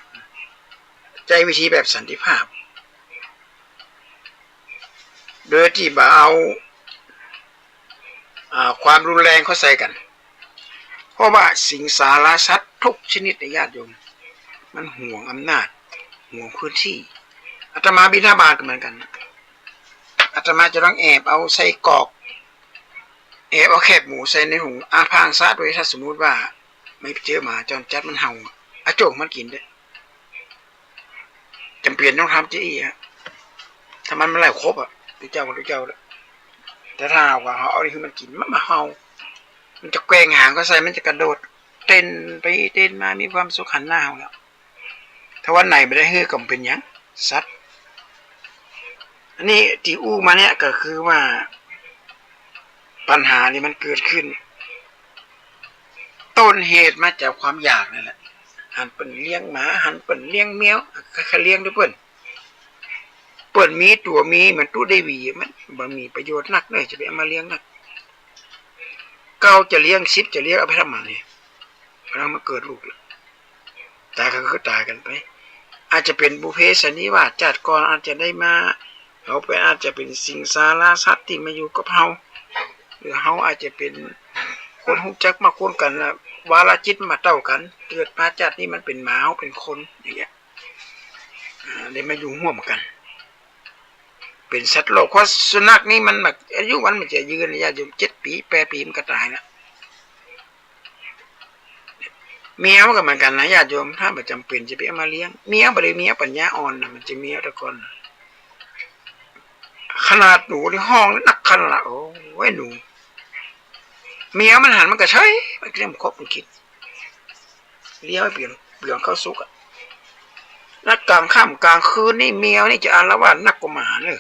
ใจวิธีแบบสันติภาพโดยที่บ่เอาความรุนแรงเข้าใส่กันเพราะว่าสิงสารสัตว์ทุกชนิดในญาติโยมมันห่วงอำนาจห่วงพื้นที่อาตมาบิณฑบาตก็เหมือนกันอาตมาจะต้องแอบเอาใส่กรอกแอบเอาแคบหมูใส่ในถุงพางซะโดยถ้าสมมติว่าไม่เจอหมาจรจัดมันเห่าโจกมันกินด้วยจำเป็นต้องทำจี้ฮะถ้ามันไม่ไหลครบดูเจ้าแต่ถ้าว่าเขาเอาที่มันกินมันมาเห่ามันจะแกว่งหางก็ใส่มันจะกระโดดเต้นไปเต้นมามีความสุขหันหน้าแล้วถ้าวันไหนไม่ได้ฮือก็เป็นยังสัตว์อันนี้ที่อู้มาเนี่ยก็คือว่าปัญหานี่มันเกิดขึ้นต้นเหตุมาจากความอยากนั่นแหละหันเปิ่นเลี้ยงหมาหันเปิ่นเลี้ยงแมวเขาเลี้ยงด้วยเปิ่นมีตัวมีเหมือนตู้ได้หวีมันบ่มีประโยชน์นักเลยจะไปเอามาเลี้ยงนักเก้าจะเลี้ยง10จะเลี้ยงเอาไปทำมันนี่เรามาเกิดลูกแล้วตายก็คือตายกันไปอาจจะเป็นบุพเพสันนิวาสจัดก่อนอาจจะได้มาเขาเป็นอาจจะเป็นสิงสารสัตว์ที่มาอยู่กับเฮาหรือเฮาอาจจะเป็นคนฮู้จักมาคนกันนะวาลจิตมาเต้ากันเกิดมาจัดนี่มันเป็นหมาเฮาเป็นคนอย่างเงี้ยได้มาอยู่ร่วมกันเป็นสัตว์โลกเพราะสุนัขนี่มันแบบอายุมันจะยืนระยะอยู่7 ปี8 ปีมันก็ตายแล้วเมียมันก็เหมือนกันนะญาติโยมถ้าแบบจำเป็นจะไปเอามาเลี้ยงเมียบ่ได้เมียปัญญาอ่อนนะมันจะเมียตะคนขนาดหนูในห้องนักขนาดโอ้ยหนูเมียมันหันมันก็ใช่มันเรื่องครบมันคิดเลี้ยงไม่เปลี่ยนเข้าซุกนักกลางค่ำกลางคืนนี่เมียนี่จะอาละวาดนักกว่าหมาเลย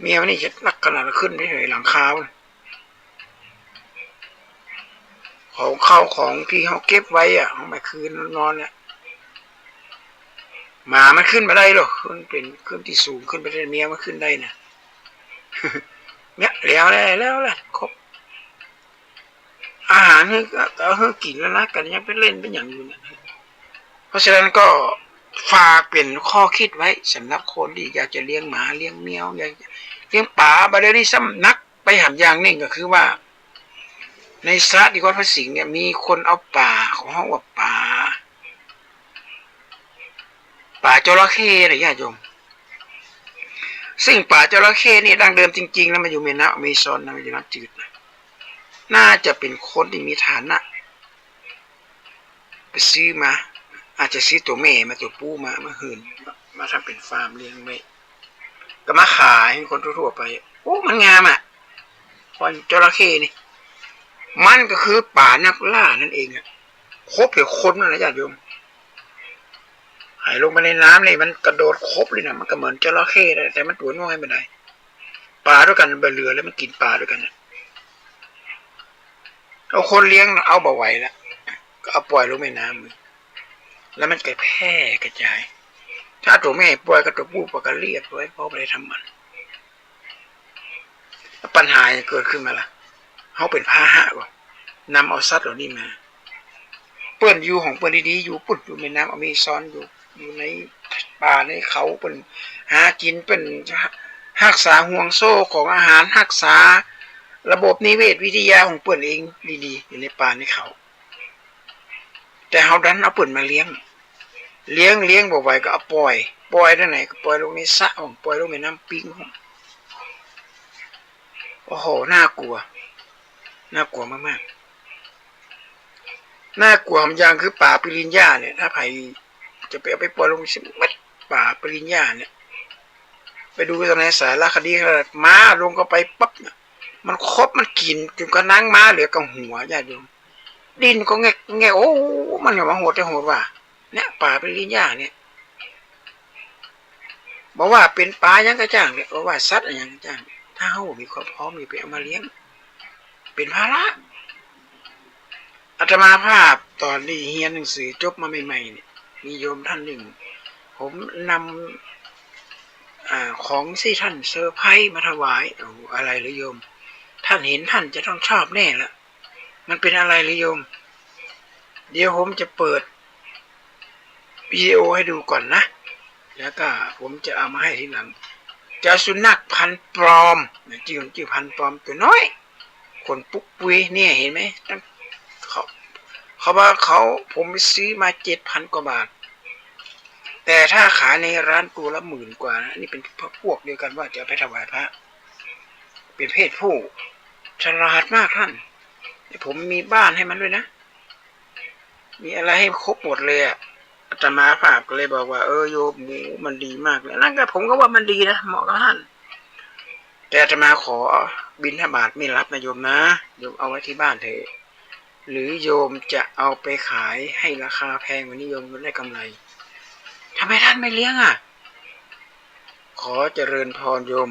เมียนี่จะนักขนาดขึ้นไม่เหยหลังคาของเข้าของที่เขาเก็บไว้เขาไปคืนนอนเนี่ยหมามันขึ้นมาได้หรอขึ้นที่สูงขึ้นไปได้เมียมันขึ้นได้นะเนี่ยแล้วครบอาหารให้กินแล้วนะกันยังไปเล่นเป็นอย่างอยู่เนี่ยเพราะฉะนั้นก็ฝากเป็นข้อคิดไว้สำหรับคนที่อยากจะเลี้ยงหมาเลี้ยงแมวอยากเลี้ยงป่าบาเดนี่ซ้ำนักไปหามอย่างนึงก็คือว่าในสระที่วัดพระสิงห์เนี่ยมีคนเอาป่าของห้องว่าป่าจระเข้นะญาติโยมซึ่งป่าจระเข้นี่ดั้งเดิมจริงๆแล้วมันอยู่ในน้ำอเมซอนนะมันอยู่น้ำจืดนะน่าจะเป็นคนที่มีฐานะไปซื้อมาอาจจะซื้อตัวแม่มาตัวปูมาหืนมาทำเป็นฟาร์มเลี้ยงไว้ก็มาขายให้คนทั่วไปโอ้มันงามพอจระเข้นี่มันก็คือป่านักล่านั่นเองครบเดี๋ยวคนนั่นแหละญาติโยมหายลงไปในน้ำเลยมันกระโดดครบเลยนะมันก็เหมือนจระเข้แต่มันตัวน้อยไม่ได้ปลาด้วยกันเบือแล้วมันกินปลาด้วยกันเอาคนเลี้ยงเอาบ่ไหวแล้วก็เอาปล่อยลงในน้ำแล้วมันก็แพร่กระจายถ้าตัวแม่ปล่อยก็ตัวผู้ปล่อยก็เรียบไว้เพราะไม่ได้ทำมันปัญหาเกิดขึ้นมาล่ะเขาเป็นพาหะก่อนนำเอาสัตว์เหล่านี้มาเปิ้นอยู่ของเปิ้นดีๆอยู่ปุ่นอยู่ในน้ำอเมซอนอยู่ในป่าในเขาเปิ้นหากินเปิ้นรักษาห่วงโซ่ของอาหารรักษาระบบนิเวศวิทยาของเปิ้นเองดีๆอยู่ในป่าในเขาแต่เฮาดันเอาเปิ้นมาเลี้ยงบ่ไหวก็เอาปล่อยได้ไหนก็ปล่อยลงในสระของปล่อยลงในน้ำปิงของโอ้โหน่ากลัวมากๆน่ากลัวอย่างคือป่าปริญญาเนี่ยถ้าใครจะไปเอาไปปล่อยลงสิมัดป่าปริญญาเนี่ยไปดูในสารคดีม้าลงก็ไปปั๊บมันครบมันกินจนกระนั่งม้าเหลือกับหัวญาติโยมดินก็แงโอ้มันอย่ามาโหดว่าเนี่ยป่าปริญญาเนี่ยบอกว่าเป็นป่ายังกระจ้างเนี่ยบอกว่าสัตว์ยังกระจ้างถ้าเขามีความพร้อมมีไปเอามาเลี้ยงเป็นภาระอาตมาภาพตอนที่เรียนหนังสือจบมาใหม่ๆเนี่ยมีโยมท่านหนึ่งผมน ของที่ท่านเซอร์ไพรส์มาถวายอะไรหรือโยมท่านเห็นท่านจะต้องชอบแน่ละมันเป็นอะไรหรือโยมเดี๋ยวผมจะเปิดวิดีโอให้ดูก่อนนะแล้วก็ผมจะเอามาให้ทีหลังจะสุนัขพันธุ์ปลอมชื่อพันธุ์ปลอมตัวน้อยคนปุ๊กปุยเนี่ยเห็นไหมเขาว่าผมไปซื้อมา7,000 กว่าบาทแต่ถ้าขายในร้านตัวละ10,000 กว่านะนี่เป็นพวกเดียวกันว่าจะไปถวายพระเป็นเพศผู้ฉลาดมากท่านผมมีบ้านให้มันด้วยนะมีอะไรให้ครบหมดเลยอาตมาภาพก็เลยบอกว่าโยมหมูมันดีมากเลยนั่นก็ผมก็ว่ามันดีนะเหมาะกับท่านแต่อาตมาขอบิณฑบาตไม่รับนะโยมนะโยมเอาไว้ที่บ้านเถอะหรือโยมจะเอาไปขายให้ราคาแพงกว่านี้โยมก็ได้กำไรทำไมท่านไม่เลี้ยงขอเจริญพรโยม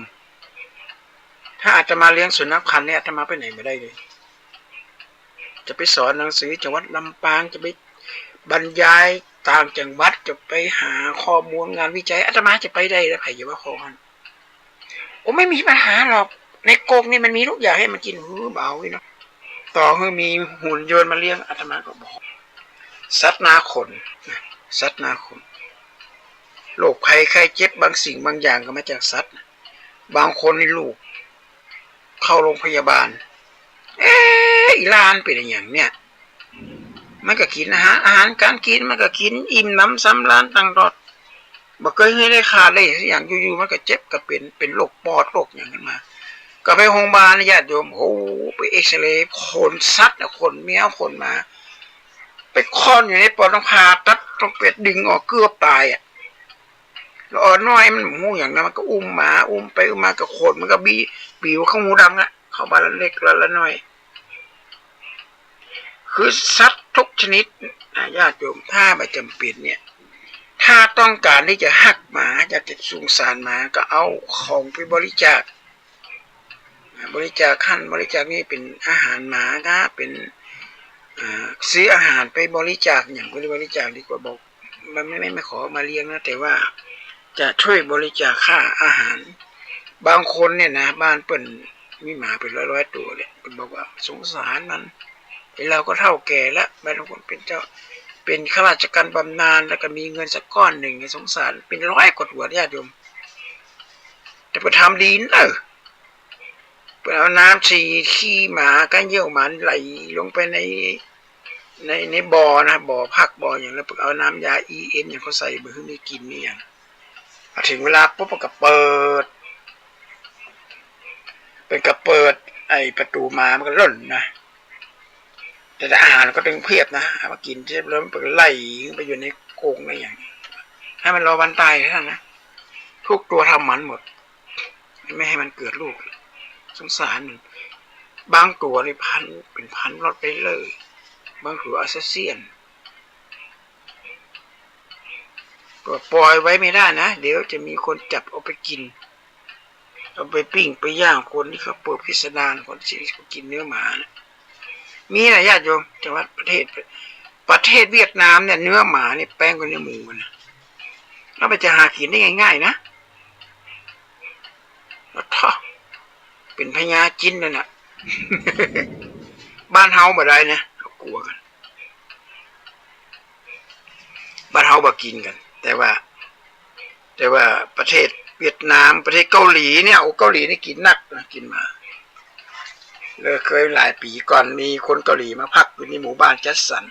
ถ้าอาตมาเลี้ยงสุนัขพันธุ์เนี่ยอาตมาไปไหนไม่ได้เลยจะไปสอนหนังสือจังหวัดลำปางจะไปบรรยายต่างจังหวัดจะไปหาข้อมูลงานวิจัยอาตมาจะไปได้แล้วใครจะว่าขอกันไม่มีปัญหาหรอกในกรงนี่มันมีทุกอย่างให้มันกินเบาเนาะต่อให้มีหุ่นยนต์มาเลี้ยงอาตมาก็บอกสัตว์นาขนสัตว์นาขนโรคภัยไข้เจ็บบางสิ่งบางอย่างก็มาจากสัตว์บางคนนี่ลูกเข้าโรงพยาบาลอีลานเป็นอย่างเนี้ยมันก็กินอาหารการกินมันก็กินอิ่มน้ำสำราญตั้งรอดบ่เคยให้ได้ขาดเลยอย่างอยู่ๆมันก็เจ็บก็เป็นโรคปอดโรคอย่างนั้นมาก็ไปโรงพยาบาลญาติโยมไปเอ็กซเรย์ขนสัตว์ขนแมวขนมาไปค้อนอยู่ในปอดต้องผ่าตัดต้องเป็ดดึงออกเกือบตายแล้วน้อยมันหมูอย่างนั้นมันก็อุ้มหมาอุ้มไปอุ้มมาก็ขนมันก็บีวเข้าหูดำเข้าบาละเล็กละน้อยคือสัตว์ทุกชนิดญาติโยมถ้าไม่จำเป็นเนี่ยถ้าต้องการที่จะหักหมาอยากจะสงสารหมาก็เอาของไปบริจาคขั้นบริจาคนี่เป็นอาหารหมานะเป็นซื้ออาหารไปบริจาคอย่างบริจาคดีกว่าบอกมันไม่ขอมาเลี้ยงนะแต่ว่าจะช่วยบริจาคค่าอาหารบางคนเนี่ยนะบ้านเปิ่นมีหมาเป็นร้อยตัวเลยเปิ่นบอกว่าสงสารมันเราก็เท่าแก่แล้วบางคนเป็นข้าราชการบำนาญแล้วก็มีเงินสักก้อนหนึ่งสงสารเป็น100 กว่าตัวญาติโยมแต่พอทำดีนะไปเอาน้ำฉี่ขี้หมาก็เยี่ยวหมาไหลลงไปในบ่อนะบ่อพักบ่ออย่างแล้วเอาน้ำยา EN อย่างเขาใส่เบอร์ให้กินนี่อย่างถึงเวลาปุ๊บก็เปิดเป็นกระเปิดประตูมามันก็ล่นนะแต่อาหารก็ต้องเพียบนะมากินเสร็จแล้วมันไล่ไปอยู่ในกรงอะไรอย่างให้มันรอวันตายเท่านั้นนะทุกตัวทำมันหมดไม่ให้มันเกิดลูกสงสารมันบางตัวในเป็นพันรอดไปเลยบางตัวอาเซียนก็ปล่อยไว้ไม่ได้นะเดี๋ยวจะมีคนจับเอาไปกินเอาไปปิ้งไปย่างคนที่เขาเปิดพิสดารคนที่เขากินเนื้อหมานะมีนะญาติโยมจังหวัดประเทศเวียดนามเนี่ยเนื้อหมาเนี่ยแป้งกว่าเนื้อหมูนะแล้วไปจะหากินได้ง่ายๆนะแล้วท่อเป็นพญาจิ้นนั่นน่ะ บ้านเฮาบ่ได้นะเขากลัวกันบ้านเฮาบ่กินกันแต่ว่าประเทศเวียดนามประเทศเกาหลีเนี่ยเกาหลีนี่กินนักนะกินมาเลยเคยหลายปีก่อนมีคนเกาหลีมาพักอยู่ในหมู่บ้านจัดสรร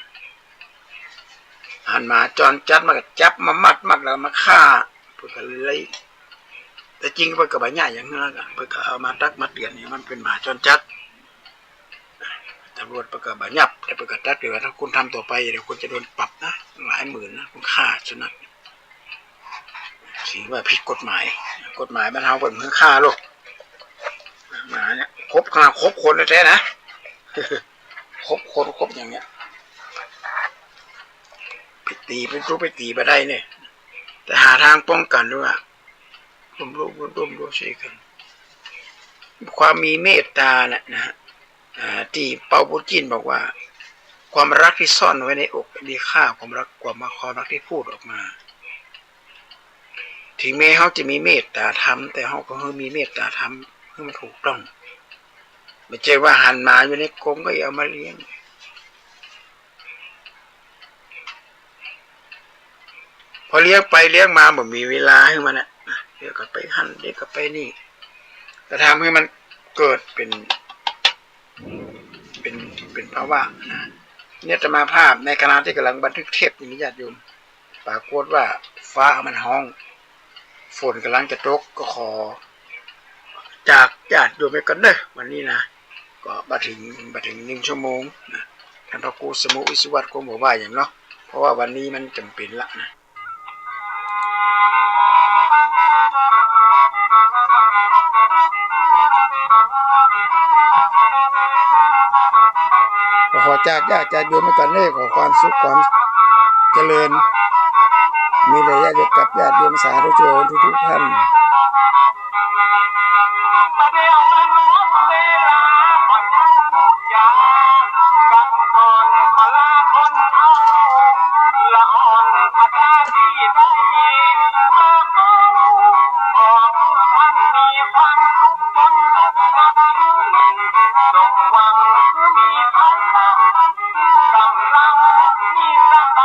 หันมาจอนจัดมาก็จับมามัดแล้วมาฆ่าเพื่อเลยแต่จริงเพื่อกับใบหญ้าอย่างนั้นกันเพื่อเอามาตักมาเตือนนี่มันเป็นหมาจอนจัดตำรวจประกาศบัญญัติแต่ประกาศตัดเลยว่าถ้าคุณทำต่อไปเดี๋ยวคุณจะโดนปรับนะหลายหมื่นนะคุณฆ่าสุนัขถือว่าผิดกฎหมายบ้านเฮาเป็นเพื่อฆ่าลูกหมาเนี่ยครบคนแท้ๆนะครบอย่างเนี้ยไปตีมาได้เนี่ยแต่หาทางป้องกันด้วยร่วมช่วยกันความมีเมตตานะฮะที่เปาปุจินบอกว่าความรักที่ซ่อนไว้ในอกมีค่าความรักที่พูดออกมาที่ ถึงแม้เขาจะมีเมตตาธรรมแต่เขาก็มีเมตตาธรรมให้มันถูกต้องไม่ใช่ว่าหันมาอยู่ในกรงก็เอามาเลี้ยงพอเลี้ยงไปเลี้ยงมาแบบมีเวลาให้มันเดี๋ยวก็ไปหันเดี๋ยวก็ไปนี่ก็ทำให้มันเกิดเป็นภาวะเนี่ยจะมาภาพในขณะที่กำลังบันทึกเทปอย่างนี้ญาติโยมปรากฏว่าฟ้ามันห้องฝนกำลังจะตกก็ขอจากญาติโยมไปกันเด้อวันนี้นะก็มาถึง1 ชั่วโมงนะท่านพระครูสมุวิสุวัตรคงบอกว่าอย่างเนาะเพราะว่าวันนี้มันจำเป็นละนะขอจากญาติโยมไปกันเด้อขอความสุขความเจริญมีแต่ญาติกับญาติโยมสาธุชนทุกท่าน